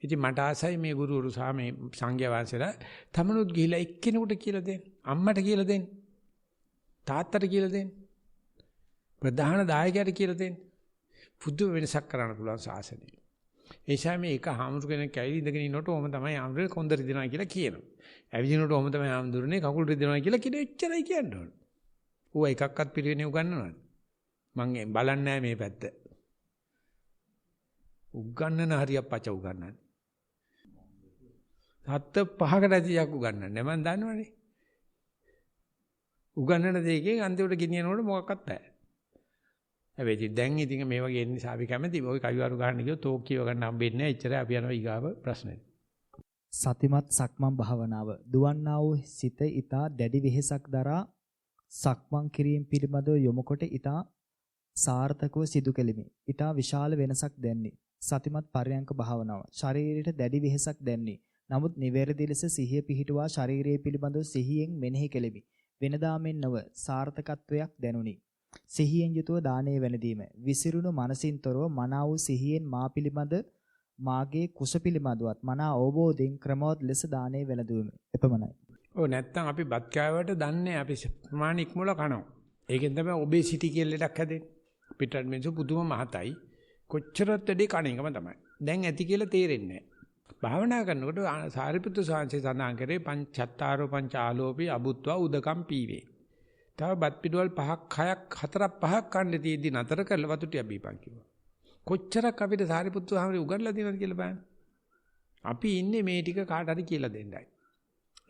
ඉතින් මට ආසයි මේ ගුරුවරු සහ මේ සංඝයා වහන්සේලා තමනුත් ගිහිලා එක්කෙනෙකුට කියලා දෙන්න. අම්මට කියලා දෙන්න. තාත්තට කියලා දෙන්න. ප්‍රධාන දායකයාට කියලා දෙන්න. පුදුම වෙනසක් කරන්න පුළුවන් සාසනෙ. ඒ නිසා මේ එක හාමුදුර කෙනෙක් ඇවිත් ඉඳගෙන ඉන්නකොට ඔහම තමයි හාමුදුරේ කොන්ද රිදෙනවා කියලා කියනවා. ඇවිදිනකොට ඔහම තමයි හාමුදුරනේ කකුල් රිදෙනවා කියලා කියන එච්චරයි කියන්න ඕන. ඌ එකක්වත් පිළිවෙනේ උගන්නනවද? මං බලන්නේ නැහැ මේ පැත්ත. උගන්නන හරියක් පච උගන්නන්නේ. හත් පහකට ඇතියක් උගන්නන්නේ මම දන්නවනේ. උගන්නන දෙයකින් අන්තිමට ගෙනියනකොට මොකක්වත් නැහැ. හැබැයි දැන් ඉතින් මේ වගේ නිසා අපි කැමති ඔය කවිවරු ගන්න ගියොත් ඕක කියව ගන්න හම්බෙන්නේ නැහැ. එච්චරයි අපි යනවා ඊගාව ප්‍රශ්නෙට. සතිමත් සක්මන් භාවනාව දුවන්නා වූ සිත ඊතා දැඩි වෙහෙසක් දරා සක්මන් කිරීම පිළිබඳව යොමුකොට ඊතා සාර්ථකව සිදු කෙලිමි. ඊතා විශාල වෙනසක් දැන්නේ. සතිමත් පරයන්ක භාවනාව. ශරීරයට දැඩි වෙහෙසක් දැන්නේ. නමුත් නිවැරදි ලෙස සිහිය පිහිටුවා ශරීරයේ පිළිබඳව සිහියෙන් මෙනෙහි කෙලිමි. වෙනදා මෙන් නොව සාර්ථකත්වයක් දැනුනි. සිහියෙන් යුතුව දානයේ වෙනදීම. විසිරුණු මනසින් තොරව මනා වූ සිහියෙන් මා පිළිබඳ මාගේ කුස පිළිබඳවත් මනා අවබෝධයෙන් ක්‍රමවත් ලෙස දානයේ වෙනදීම. එපමණයි. ඔව් නැත්තම් අපි බත් කෑවට දන්නේ අපි ප්‍රමාණ ඉක්මවල කනවා. ඒකෙන් තමයි ඔබේසිටි කියලා ලඩක් හැදෙන්නේ. පිටරට මිනිස්සු පුදුම මහතයි. කොච්චරත් වැඩි කණ එකම තමයි. දැන් ඇති කියලා තේරෙන්නේ නැහැ. භාවනා කරනකොට සාරිපුත්‍ර සාංශේ සඳහන් කරේ පංචත්තාරෝ පංච ආලෝපී අබුත්වා උදකම් පීවේ. තව බත් පිටවල් 5ක් 6ක් 4ක් 5ක් කන්නේ තියෙද්දි නතර කරලා වතු ටික බීපන් කිව්වා. කොච්චරක් අපිට සාරිපුත්‍ර සාංශේ උගන්ලා දෙනවද කියලා බලන්න. අපි ඉන්නේ මේ ටික කාට හරි කියලා දෙන්නයි.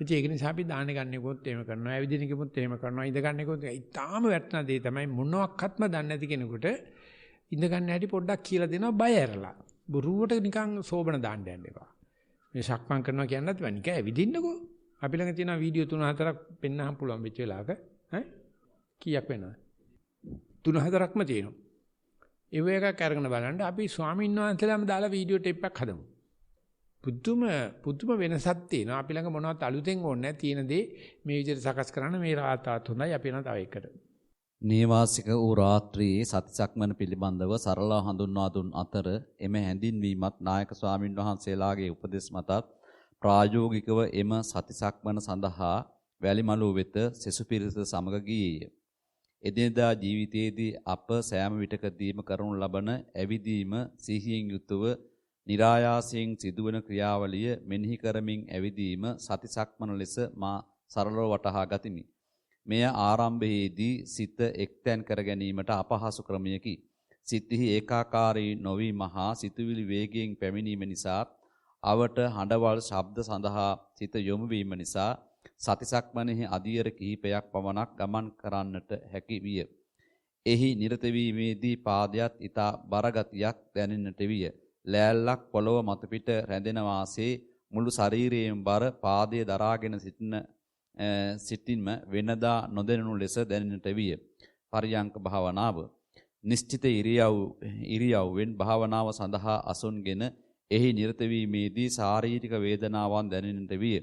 ඉතින් ඒක නිසා අපි දාන ගන්නෙකොත් එහෙම කරනවා, ඇවිදින කෙනෙකුත් එහෙම කරනවා, ඉඳ ගන්නෙකොත් ඊටාම වැටෙන දේ තමයි මොනවත්ක්ත්ම දන්නේ නැති කෙනෙකුට ඉඳ ගන්න හැටි පොඩ්ඩක් කියලා දෙනවා බය ඇරලා. බොරුවට නිකන් සෝබන දාන්න යන්න එපා. මේ සක්මන් කරනවා කියන්නත් බෑ නිකන් ඇවිදින්නකෝ. අපි ළඟ තියෙන වීඩියෝ 3-4ක් පෙන්නහම් පුළුවන් වෙච්ච වෙලාවක ඈ කීයක් වෙනවද? 3-4ක්ම තියෙනවා. ඒව එකක් අරගෙන බලන්න අපි ස්වාමීන් වහන්සේලාම දාලා වීඩියෝ ටේප් එකක් හදමු. පුදුම වෙනසක් තියෙනවා. අපි ළඟ මොනවත් අලුතෙන් ඕනේ නැහැ. තියෙන දේ මේ විදිහට සකස් කරන්න මේ රාතාවත් හොඳයි. අපි යනවා තව එකට. නේවාසික වූ රාත්‍රියේ සතිසක්මන පිළිබඳව සරල හඳුන්වා දුන් අතර එම හැඳින්වීමත් නායක ස්වාමින් වහන්සේලාගේ උපදෙස් මතත් ප්‍රායෝගිකව එම සතිසක්මන සඳහා වැලිමලුව වෙත සෙසු පිරිස සමග ගියේය. එදිනදා ජීවිතයේදී අප සෑම විටකදීම කරනු ලබන ඇවිදීම සිහියෙන් යුතුව નિરાයාසයෙන් සිදුවන ක්‍රියාවලිය මෙනෙහි කරමින් ඇවිදීම සතිසක්මන ලෙස මා සරලව වටහා ගතිමි. මෙය ආරම්භයේදී සිත එක්තැන් කර ගැනීමට අපහසු ක්‍රමයකි. සිතෙහි ඒකාකාරී නොවි මහා සිතුවිලි වේගයෙන් පැමිණීම නිසා අවට හඬවල් ශබ්ද සඳහා සිත යොමු වීම නිසා සතිසක්මනෙහි අදියර කිහිපයක් පමණක් ගමන් කරන්නට හැකි විය. එහි නිරත වීමේදී පාදයට ඊතා බරගතියක් දැනෙන්නට විය. ලෑල්ලක් පොළව මත පිට රැඳෙන වාසේ මුළු ශරීරයේම බර පාදයේ දරාගෙන සිටින්ම වෙනදා නොදැනුණු ලෙස දැනෙන්නට විය. පරියංක භාවනාව නිශ්චිත ඉරියව්වෙන් භාවනාව සඳහා අසුන්ගෙන එහි නිරත වීමේදී ශාරීරික වේදනාවන් දැනෙන්නට විය.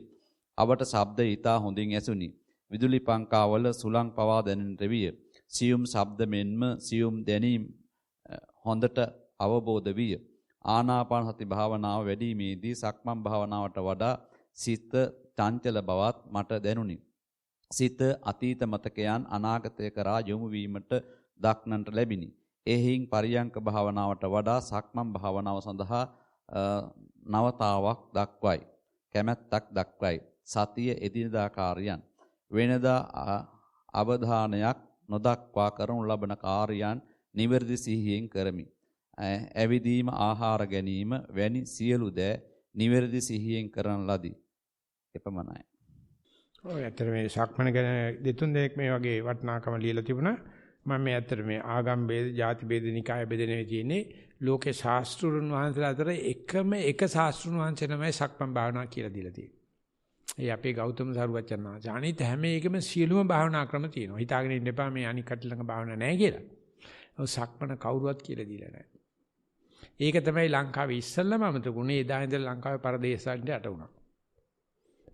අවට ශබ්ද ඊතා හොඳින් ඇසුනි. විදුලි පංකාවල සුළං පවා දැනෙන්නට විය. සියුම් ශබ්ද මෙන්ම සියුම් දැනීම් හොඳට අවබෝධ විය. ආනාපාන සති භාවනාව වැඩිීමේදී සක්මන් භාවනාවට වඩා සිත චංචල බවත් මට දැනුනි. සිත අතීත මතකයන් අනාගතය කරා යොමු වීමට දක්නට ලැබිනි. එහින් පරියංක භාවනාවට වඩා සක්මන් භාවනාව සඳහා නවතාවක් දක්වයි. කැමැත්තක් දක්වයි. සතිය එදිනදා කාර්යයන් වෙනදා අවධානයක් නොදක්වා කරනු ලබන කාර්යයන් නිවැරදි සිහියෙන් කරමි. ඇවිදීම ආහාර ගැනීම වැනි සියලු දෑ නිවැරදි සිහියෙන් කරන ලදී. එපමණයි. ඔය ඇත්තට මේ සක්මන ගැන දෙතුන් දෙනෙක් මේ වගේ වටිනාකම ලියලා තිබුණා. මම මේ ඇත්තට මේ ආගම් ભેද, ಜಾති ભેද, නිකාය ભેද නෙවෙයි තියෙන්නේ. ලෝකේ ශාස්ත්‍රුන් වහන්සේලා අතර එකම එක ශාස්ත්‍රුන් වහන්සේ තමයි සක්මන් භාවනා කියලා දීලා තියෙන්නේ. ඒ අපේ ගෞතම සරුවච්චන් වහන්සේ. අනිත් හැම එකම සියලුම භාවනා ක්‍රම තියෙනවා. හිතාගෙන ඉන්න එපා මේ අනික් කට ළඟ භාවනා නැහැ කියලා. ඔය සක්මන කවුරුවත් කියලා දීලා නැහැ. ඒක තමයි ලංකාවේ ඉස්සල්ලාම අමතකුනේ. එදා ඉඳලා ලංකාවේ පරදේශයන්ට යට වුණා.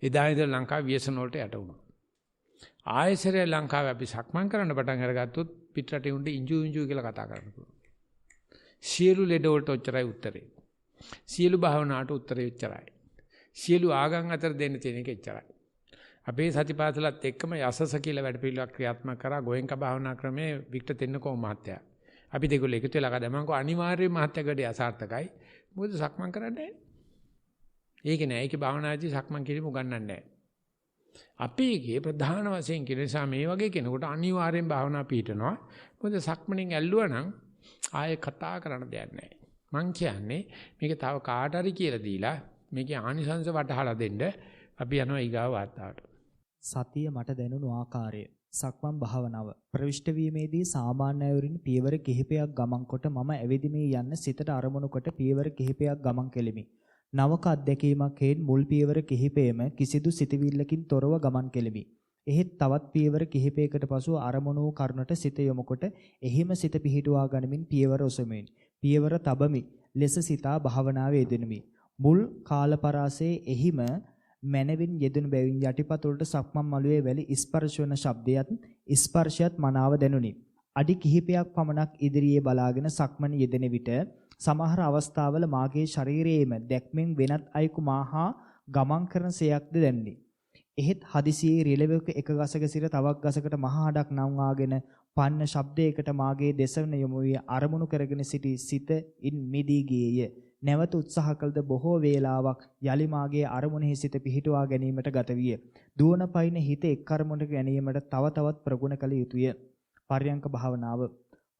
එදා ඉඳලා ලංකාව ව්‍යසන වලට යට වුණා. ආයෙසරේ ලංකාවේ අපි සක්මන් කරන්න පටන් අරගත්තොත් පිටරටේ උන්ට ඉංජු කියලා කතා කරන්න පුළුවන්. සියලු ලෙඩ වලට ඔච්චරයි උත්තරේ. සියලු භාවනාවට උත්තරේ ඔච්චරයි. සියලු ආගම් අතර දෙන්න තියෙන එක එච්චරයි. අපේ සතිපාසලත් එක්කම යසස කියලා වැඩපිළිවෙලක් ක්‍රියාත්මක කරා ගෝයන්ක භාවනා ක්‍රමයේ වික්ටර් තෙන්නකෝ මහත්තයා. අපි දෙකොල්ල එකතු වෙලා කදමන්කෝ අනිවාර්යයෙන් මහත්තයාගේ අසාර්ථකයි. මොකද සක්මන් කරන්නේ නැහැ. ඒක නෑ. ඒකේ භාවනාදී සක්මන් කිරීම උගන්වන්නේ නැහැ. අපේ එකේ ප්‍රධාන වශයෙන් කියන නිසා මේ වගේ කෙනෙකුට අනිවාර්යෙන් භාවනා පිළිටනවා. මොකද සක්මණෙන් ඇල්ලුවා නම් ආයේ කතා කරන්න දෙයක් නැහැ. මං කියන්නේ මේක තව කාට හරි කියලා දීලා මේකේ ආනිසංස වටහලා දෙන්න අපි යනවා ඊගාව වාර්තාවට. සතිය මට දැනුණු ආකාරය සක්මන් භාවනාව ප්‍රවිෂ්ඨ වීමේදී සාමාන්‍ය අයුරින් පියවර කිහිපයක් ගමන් කොට මම ඇවිදිමේ යන්න සිතට අරමුණු කොට පියවර කිහිපයක් ගමන් කෙලිමි. නවක අත්දැකීමක් හේන් මුල් පියවර කිහිපයම කිසිදු සිතවිල්ලකින් තොරව ගමන් කෙලිමි. එහෙත් තවත් පියවර කිහිපයකට පසුව අරමුණු වූ කරුණට සිත යොමුකොට එහිම සිත පිහිටුවා ගනිමින් පියවර ඔසමින් පියවර තබමි ලෙස සිතා භාවනාවේ යෙදෙනමි. මුල් කාලපරාසයේ එහිම මනවින් යෙදුණු බැවින් යටිපතුලට සක්මන් මළුවේ වැලි ස්පර්ශ වන ස්පර්ශයත් මනාව දැනුනි. අඩි කිහිපයක් පමණක් ඉදිරියේ බලාගෙන සක්මන් යෙදෙන විට සමහර අවස්ථාවල මාගේ ශරීරයේම දැක්මෙන් වෙනත් අයෙකු මාහා ගමන් කරන සයක්ද දැනුනි. එහෙත් හදිසියේ රිලෙවක එක ගසක සිට තවක් ගසකට මහා හඩක් නංවාගෙන පන්න ශබ්දයකට මාගේ දෙසවන යොමු වී අරමුණු කරගෙන සිටි සිත ඉන් මිදී ගියේය. නැවත උත්සාහ කළද බොහෝ වේලාවක් යලි මාගේ අරමුණෙහි සිත පිහිටුවා ගැනීමට ගත විය. දුවන පයින් හිත එක් අරමුණකට ගැනීමට තව තවත් ප්‍රගුණ කළ යුතුය. පර්යංක භාවනාව.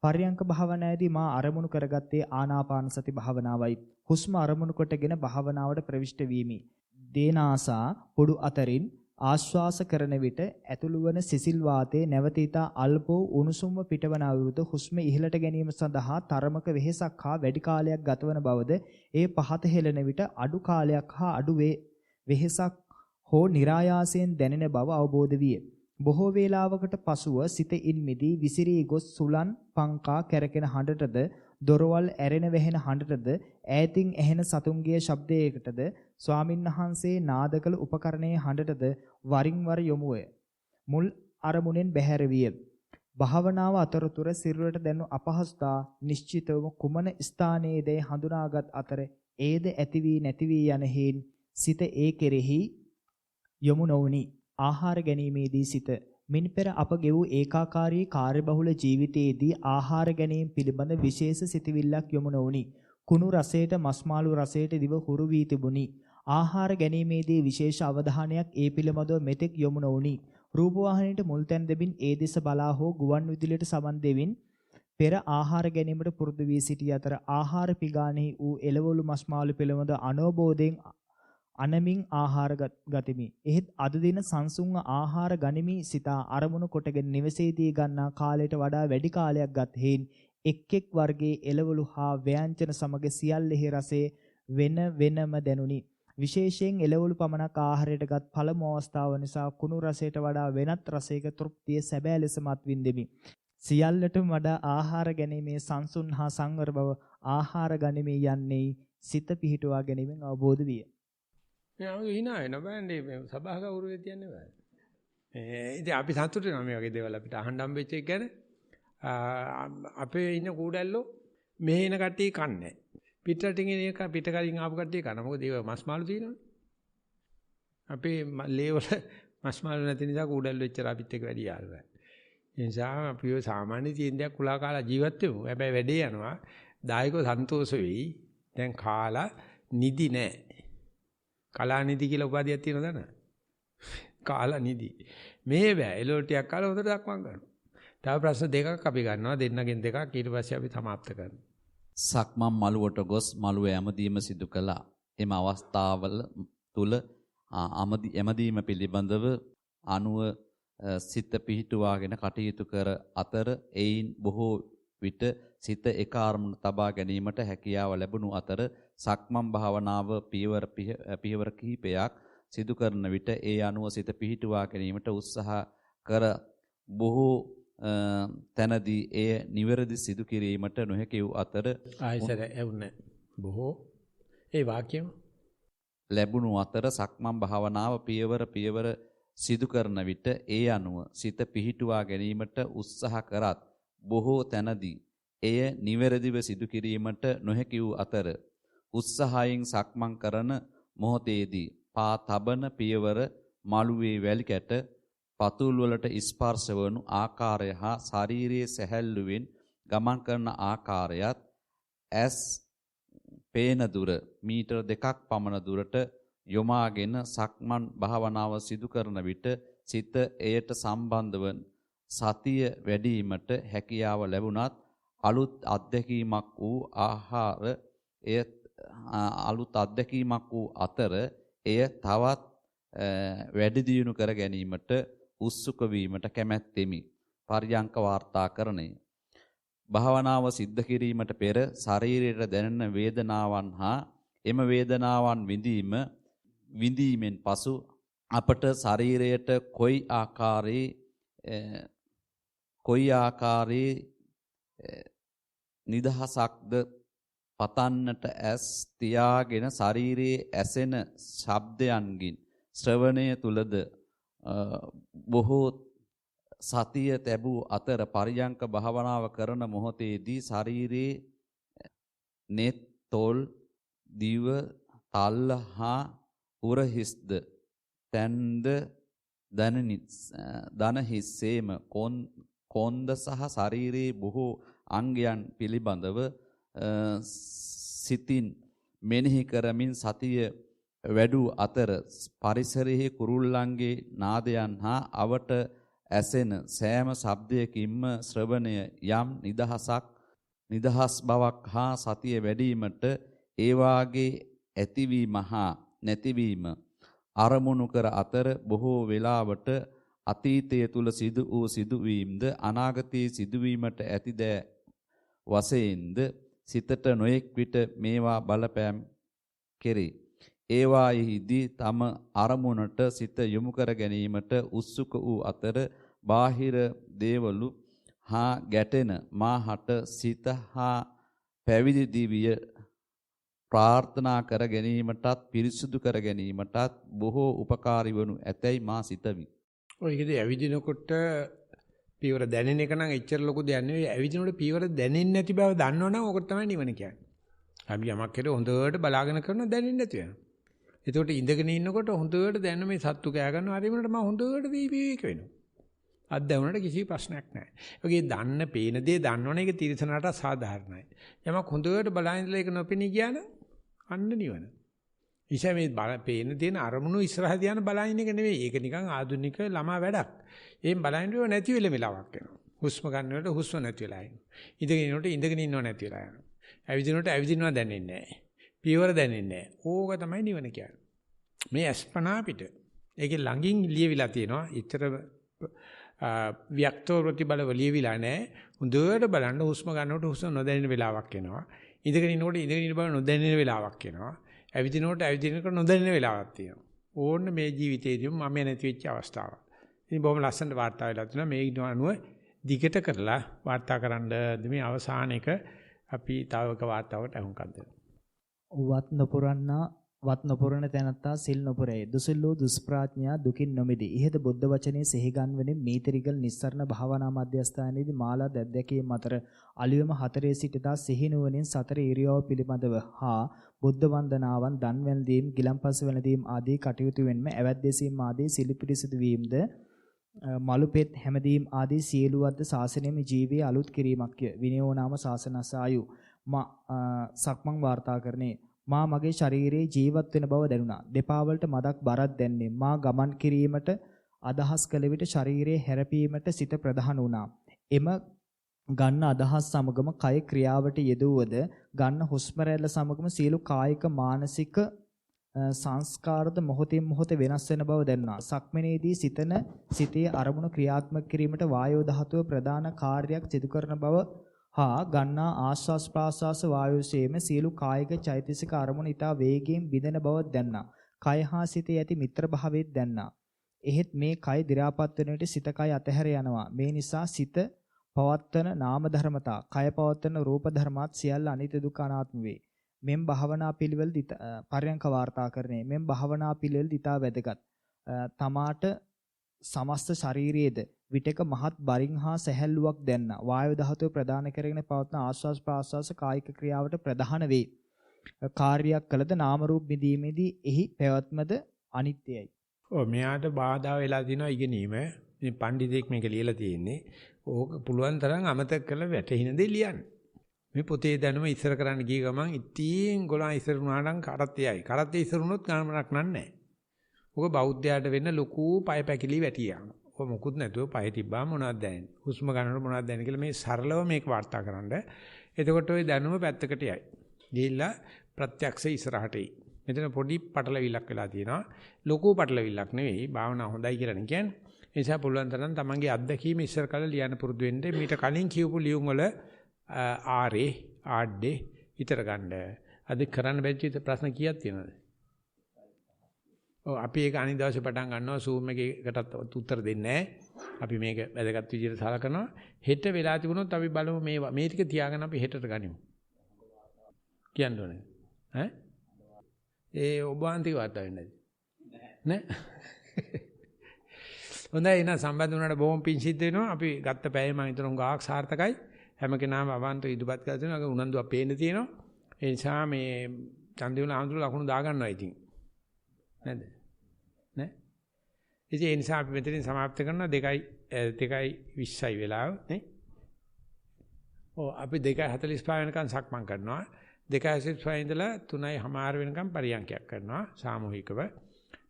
පර්යංක භාවනාවේදී මා අරමුණු කරගත්තේ ආනාපාන සති භාවනාවයි. හුස්ම අරමුණු කොටගෙන භාවනාවට ප්‍රවිෂ්ඨ වීමි. දේනාසා පොඩු අතරින් ආශ්වාස කරන විට ඇතුළු වන සිසිල් වාතයේ නැවතීතා අල්පෝ උණුසුම්ව පිටවන අයුරුද හුස්ම ඉහළට ගැනීම සඳහා තරමක වෙහෙසක් හා වැඩි කාලයක් ගතවන බවද ඒ පහත හෙළන විට අඩු කාලයක් හා අඩු වෙහෙසක් හෝ નિરાයාසයෙන් දැනෙන බව අවබෝධ විය. බොහෝ වේලාවකට පසුව සිත ඉන් මිදී විසිරී ගොස් සුලන් පංකා කැරකෙන හඬටද දොරවල් ඇරෙන වැහෙන හඬටද ඈතින් ඇහෙන සතුන්ගේ ශබ්දයකටද ස්වාමින්වහන්සේ නාද කළ උපකරණයේ හඬටද වරින් වර යොමු වේ. මුල් අරමුණෙන් බැහැර විය. භාවනාව අතරතුර සිරුරට දැනු අපහසුතා නිශ්චිතවම කුමන ස්ථානයේදී හඳුනාගත් අතර ඒද ඇති වී නැති වී යන හේන් සිත ඒ කෙරෙහි යොමු නොවුනි. ආහාර ගැනීමේදී සිත මින් පෙර අප ගෙවූ ඒකාකාරී කාර්යබහුල ජීවිතයේදී ආහාර ගැනීම පිළිබඳ විශේෂ සිතවිල්ලක් යොමු නොවුනි. කුණු රසයට මස්මාළු රසයට දිව හුරු වී තිබුණි. ආහාර ගැනීමේදී විශේෂ අවධානයක් ඒ පිළිබඳව මෙතෙක් යොමු නොවුනි. රූපවාහිනියට මුල් තැන් දෙමින් ඒ දෙස බලා හෝ ගුවන් විදුලියට සමන් දෙමින් පෙර ආහාර ගැනීමට පුරුදු වී සිටි අතර ආහාර පිගානෙහි වූ එළවලු මස්මාළු පිළිබඳ අනෝබෝධයෙන් අනමින් ආහාර ගතිමි. එහෙත් අද දින සංසුන්ව ආහාර ගනිමි සිතා අරමුණු කොටගෙන නිවසේදී ගන්නා කාලයට වඩා වැඩි කාලයක් ගත් හේන් එක් එක් වර්ගයේ එළවලු හා ව්‍යංජන සමග සියල්ලෙහි රසය වෙනම දැනුනි. විශේෂයෙන් එළවලු පමණක් ආහාරයටගත් පළමු අවස්ථාව නිසා කුණු රසයට වඩා වෙනත් රසයක තෘප්තිය සැබෑ ලෙසම අත්විඳෙමි. සියල්ලටම වඩා ආහාර ගැනීමේ සංසුන් හා සංවර බව ආහාර ගැනීම යන්නේ සිත පිහිටුවා ගැනීමෙන් අවබෝධ විය. මම hina වෙනවා බෑනේ මේ සභා ගෞරවය තියන්නේ බෑ. ඉතින් අපි සතුටු වෙනවා මේ වගේ දේවල් අපිට අහන්න හම්බෙච්ච එක ගැන. අපේ ඉන්න කූඩැල්ලෝ මෙහි එන කට්ටිය කන්නේ. පිටරටින් එන එක පිටකලින් ආපු කට්ටිය කන. මොකද ඒව මස් මාළු තියෙනවනේ. අපේ ලේවල මස් මාළු නැති නිසා කූඩැල්ලෝ එච්චර අපිත් එක්ක වැඩි යාළු නැහැ. ඒ නිසා අපි ඔය සාමාන්‍ය තීන්දයක් කුලා කාලා ජීවත් වෙමු. හැබැයි වැඩේ යනවා. දායකව සන්තෝෂ වෙයි. දැන් කාලා නිදි නැහැ. කලා නිදි කියලා උපාධියක් තියෙනවද නැ? කාලා නිදි. මේ බෑ. එළවලු ටිකක් කාලා හොඳට දක්වන්න ගන්නවා. තව ප්‍රශ්න දෙකක් අපි ගන්නවා. දෙන්නගෙන් දෙකක් ඊට පස්සේ අපි સમાપ્ત කරනවා. සක්මන් මළුවට ගොස් මළුව ඇමදීම සිදු කළා. එම අවස්ථාවල තුල ඇමදීම පිළිබඳව අනුව සිත පිහිටුවාගෙන කටයුතු කර අතර එයින් බොහෝ විට සිත එක අරමුණු තබා ගැනීමට හැකියාව ලැබුණු අතර සක්මන් භාවනාව පියවර කිහිපයක් සිදු කරන විට ඒ අනුව සිත පිහිටුවා ගැනීමට උත්සාහ කර බොහෝ තැනදී එය නිවැරදි සිදු කිරීමට නොහැකි වූ අතර ආයසර ඇවුන්නේ බොහෝ ඒ වාක්‍යම ලැබුණු අතර සක්මන් භාවනාව පියවර සිදු කරන විට ඒ අනුව සිත පිහිටුවා ගැනීමට උත්සාහ කරත් බොහෝ තැනදී එය නිවැරදිව සිදු කිරීමට නොහැකි වූ අතර උත්සාහයෙන් සක්මන් කරන මොහොතේදී පා තබන පියවර මළුවේ වැලි කැට පතුල් වලට ස්පර්ශ වනු ආකාරය හා ශාරීරියේ සැහැල්ලුවෙන් ගමන් කරන ආකාරයත් ඇස් පේන දුර මීටර 2ක් පමණ දුරට යොමාගෙන සක්මන් භාවනාව සිදු කරන විට සිත එයට සම්බන්ධ වන සතිය වැඩිවීමට හැකියාව ලැබුණත් අලුත් අත්දැකීමක් වූ අතර එය තවත් වැඩි දියුණු කර ගැනීමට උත්සුක වීමට කැමැත්තෙමි. පර්යංක වාර්තාකරණය. භාවනාව සිද්ධ කිරීමට පෙර ශරීරයට දැනෙන වේදනාවන් හා එම වේදනාවන් විඳීමෙන් පසු අපට ශරීරයට කොයි ආකාරයේ නිදහසක්ද පතන්නට ඇස් තියාගෙන ශරීරයේ ඇසෙන ශබ්දයන්ගින් ශ්‍රවණය තුලද බොහෝ සතිය තැබූ අතර පරියංක භාවනාව කරන මොහොතේදී ශරීරයේ නෙත් තොල් දිව තල්ල හා උරහිස්ද තැන්ද දන හිස්සේම කොන්ද සහ ශරීරයේ බොහෝ අංගයන් පිළිබඳව සිතින් මෙනෙහි කරමින් සතිය වැඩූ අතර පරිසරයේ කුරුල්ලන්ගේ නාදයන් හා අවට ඇසෙන සෑම ශබ්දයකින්ම ශ්‍රවණය යම් නිදහස් බවක් හා සතිය වැඩිවීමට ඒ වාගේ ඇතිවීම හා නැතිවීම අරමුණු කර අතර බොහෝ වෙලාවට අතීතයේ තුල සිදු වූ සිදුවීම්ද අනාගතයේ සිදුවීමට ඇති දෑ වශයෙන්ද සිතට නොඑක් විට මේවා බලපෑම් කෙරේ. ඒවාෙහිදී තම අරමුණට සිත යොමු කර ගැනීමට උත්සුක වූ අතර බාහිර දේවලු හා ගැටෙන මාහට සිත හා පැවිදි දිවිය ප්‍රාර්ථනා කර ගැනීමටත් පිරිසුදු කර ගැනීමටත් බොහෝ උපකාරී වනු ඇතැයි මා සිතමි. ඔය ඉතින් ඇවිදිනකොට පීවර දැනෙන එක නම් එච්චර ලොකු දෙයක් නෙවෙයි. ඇවිදිනකොට පීවර දැනෙන්නේ නැති බව දන්නවනම් ඕක තමයි නිවන කියන්නේ. අපි යමක් කෙරේ හොඳට බලාගෙන කරනවා දැනෙන්නේ නැති වෙනවා. ඒකට ඉඳගෙන ඉන්නකොට හොඳට දැනෙන මේ සත්තු කෑ ගන්නවා. හරි වුණාට මම හොඳට විවේක වෙනවා. අද්දැවුනට කිසි ප්‍රශ්නයක් නැහැ. ඔගේ දන්න පේන දේ දන්නවනේ ඒක තිරසනට සාධාරණයි. යමක් හොඳට බලාගෙන ඉඳලා ඒක නොපෙනී ගියා නම් අන්න නිවන. ඉතින් මේ පේන දේන අරමුණු ඉස්සරහ දිහාන බලන එක නෙවෙයි. ඒක නිකන් ආධුනික ළමා වැඩක්. එහෙන් බලන්නේ නැති වෙලාවක් එනවා. හුස්ම ගන්නකොට හුස්ම නැති වෙලා යනවා. ඉඳගෙන ඉන්නකොට ඉඳගෙන ඉන්නව නැති වෙලා යනවා. ඇවිදිනකොට ඇවිදිනවා දැනෙන්නේ නැහැ. පියවර දැනෙන්නේ නැහැ. ඕක තමයි නිවන කියන්නේ. මේ අස්පනා පිට. ඒකේ ළඟින් ලියවිලා තියෙනවා. ඊතර ව්‍යක්තව ප්‍රතිබලව ලියවිලා නැහැ. හොඳට බලන්න හුස්ම ගන්නකොට හුස්ම නොදැනෙන වෙලාවක් එනවා. ඉඳගෙන ඉන්නකොට ඉඳගෙන ඉන්න බව නොදැනෙන වෙලාවක් එනවා. ඇවිදිනකොට ඇවිදිනකොට නොදැනෙන වෙලාවක් තියෙනවා. ඕන්න මේ ජීවිතේදීම මම නැති වෙච්ච අවස්ථාවක්. ඉතින් බොහොම ලස්සනට වාර්තා වෙලා තියෙනවා. මේ අනුව දිගට කරලා වාර්තා කරන්න මේ අවසාන එක අපි තවක වාර්තාවකට අහුම්කම් දෙනවා. වත් නොපුරන තැනත්තා සිල් නොපුරේ. දුසිල්ලෝ දුෂ්ප්‍රඥා දුකින් නොමිදි. ඉහත බුද්ධ වචනේ සිහිගන්වමින් මීතරිගල් නිස්සරණ භාවනා මධ්‍යස්ථානයේදී මාලා දැද්දකීම් අතර අලියම 4 සිටදා සිහිනුවණින් සතර ඉරියව් පිළිබඳව හා බුද්ධ වන්දනාවන් දන් වැළඳීම් ගිලම්පස වැළඳීම් ආදී කටයුතු වෙන්ම ඇවැද්දසීම් ආදී සිලිපිරිසිදු වීමද මලුපෙත් හැමදීම් ආදී සියලුවද්ද ශාසනයේම ජීවයේ අලුත් කිරීමක්ය. විනයෝ නාම ශාසනසායු සක්මන් වාර්තාකරණේ මා මගේ ශරීරයේ ජීවත් වෙන බව දැනුණා. දෙපා වලට මදක් බරක් දැන්නේ. මා ගමන් කිරීමට අදහස් කළ විට ශරීරයේ හැරපීමට සිත ප්‍රධාන වුණා. එම ගන්න අදහස් සමගම කය ක්‍රියාවට යෙදුවද ගන්න හුස්ම රැල්ල සමගම සියලු කායික මානසික සංස්කාරද මොහොතින් මොහොත වෙනස් වෙන බව දැනුණා. සක්මනේදී සිතේ අරමුණු ක්‍රියාත්මක කිරීමට වායෝ ධාතුව ප්‍රධාන කාර්යයක් සිදු කරන බව හා ගන්නා ආශ්වාස ප්‍රාශ්වාස වායුසේම සියලු කායික චෛතසික අරමුණු ඊට වේගයෙන් බිඳෙන බව දැන්නා. කය හා සිතේ ඇති මිත්‍ර භාවයත් දැන්නා. එහෙත් මේ කය දි รา පත් වෙන විට සිත කය අතහැර යනවා. මේ නිසා සිත පවත්තන නාම ධර්මතා, කය පවත්තන රූප ධර්මාත් සියල්ල අනිත්‍ය දුක්ඛ අනාත්ම වේ. මෙම් භාවනා පිළිවෙල පරයන්ක වාර්තාකරණය. මෙම් භාවනා පිළිවෙල දිතා වැදගත්. තමාට සමස්ත ශරීරයේද විටක මහත් බරින් හා සැහැල්ලුවක් දැන්නා. වායු ධාතුව ප්‍රදාන කරගෙන පවත්න ආශ්වාස ප්‍රාශ්වාස කායික ක්‍රියාවට ප්‍රධාන වේ. කාර්යයක් කළද නාම රූප බිඳීමේදී එහි පැවැත්මද අනිත්‍යයි. ඔව් මෙයාට බාධා වෙලා දිනවා ඉගෙනීම. මේ පඬිතෙක් මේක ලියලා තියෙන්නේ. ඕක පුළුවන් තරම් අමතක කරලා වැටහින දේ ලියන්න. මේ පොතේ දැනුම ඉස්සර කරන්න ගිය ගමන් ඉතින් ගොල්ලන් ඉස්සර වුණා නම් කරත්තයයි. කරත්තේ ඉස්සර වුණොත් ගාමනක් නන්නේ. ඔක බෞද්ධයාට වෙන්න ලොකු පය පැකිලි වැටියා. ඔය මොකුත් නැතුව පය තිබ්බා මොනවද දැනෙන්නේ? හුස්ම ගන්නකොට මොනවද දැනෙන්නේ කියලා මේ සරලව මේක වාර්තා කරන්න. එතකොට ওই දැනුම පැත්තකට යයි. ගිහිල්ලා ප්‍රත්‍යක්ෂ ඉස්සරහට එයි. මෙතන පොඩි පටලවිල්ලක් වෙලා තියෙනවා. ලොකු පටලවිල්ලක් නෙවෙයි. භාවනා හොඳයි කියලා නේ කියන්නේ. ඒ නිසා පුළුවන් තරම් තමන්ගේ අත්දැකීම ඉස්සර කළා ලියන්න පුරුදු වෙන්න. මීට කලින් කියපු ලියුම් වල ආඩේ ඊතර ගන්න. අද කරන්න බැරි ප්‍රශ්න කීයක් තියෙනවද? ඔව් අපි ඒක අනිත් දවසේ පටන් ගන්නවා Zoom එකකටත් උත්තර දෙන්නේ නැහැ. අපි මේක වැදගත් විදිහට සලකනවා. හෙට වෙලා තිබුණොත් අපි බලමු මේ ටික තියාගෙන අපි හෙටට ගනිමු. කියන්න ඕනේ. ඈ? ඒ ඔබ වහන්සේ වාර්තා වෙන්නේ නැද්ද? නෑ. හොඳයි එහෙනම් සම්බන්ධ වුණාට බොහොම පිං සිද්ධ වෙනවා. අපි ගත්ත පැය මම හිතනවා ගාක් සාර්ථකයි. හැම කෙනාම අවන්ත ඉදපත් කරලා තියෙනවා. උනන්දුවක් පේන්න තියෙනවා. ඒ නිසා මේ චන්දිවල ආඳුර ලකුණු දා ගන්නවා ඉතින්. නේද? නේ? ඉතින් ඒ නිසා අපි මෙතනින් સમાપ્ત කරනවා 2:20යි වෙලාව නේ? ඔව් අපි 2:45 වෙනකන් සක්මන් කරනවා. 2:45 ඉඳලා 3:00 වෙනකන් පරියන්කයක් කරනවා සාමූහිකව.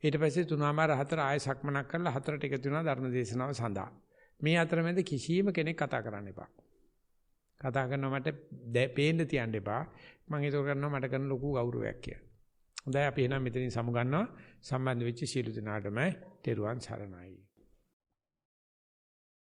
ඊට පස්සේ 3:00 ආයෙ සක්මනක් කරලා 4ට එකතු වෙනවා ධර්ම දේශනාව සඳහා. මේ අතරමැද කිසියම් කෙනෙක් කතා කරන්න එපා. කතා කරනවා මට පේන්න තියන්න එපා. මම ඒක කරනවා මට කරන ලොකු ගෞරවයක් කියලා. හොඳයි අපි එහෙනම් මෙතනින් සමු ගන්නවා. සම්බන්ධ වෙච්ච සියලු දෙනාටම තෙරුවන් සරණයි.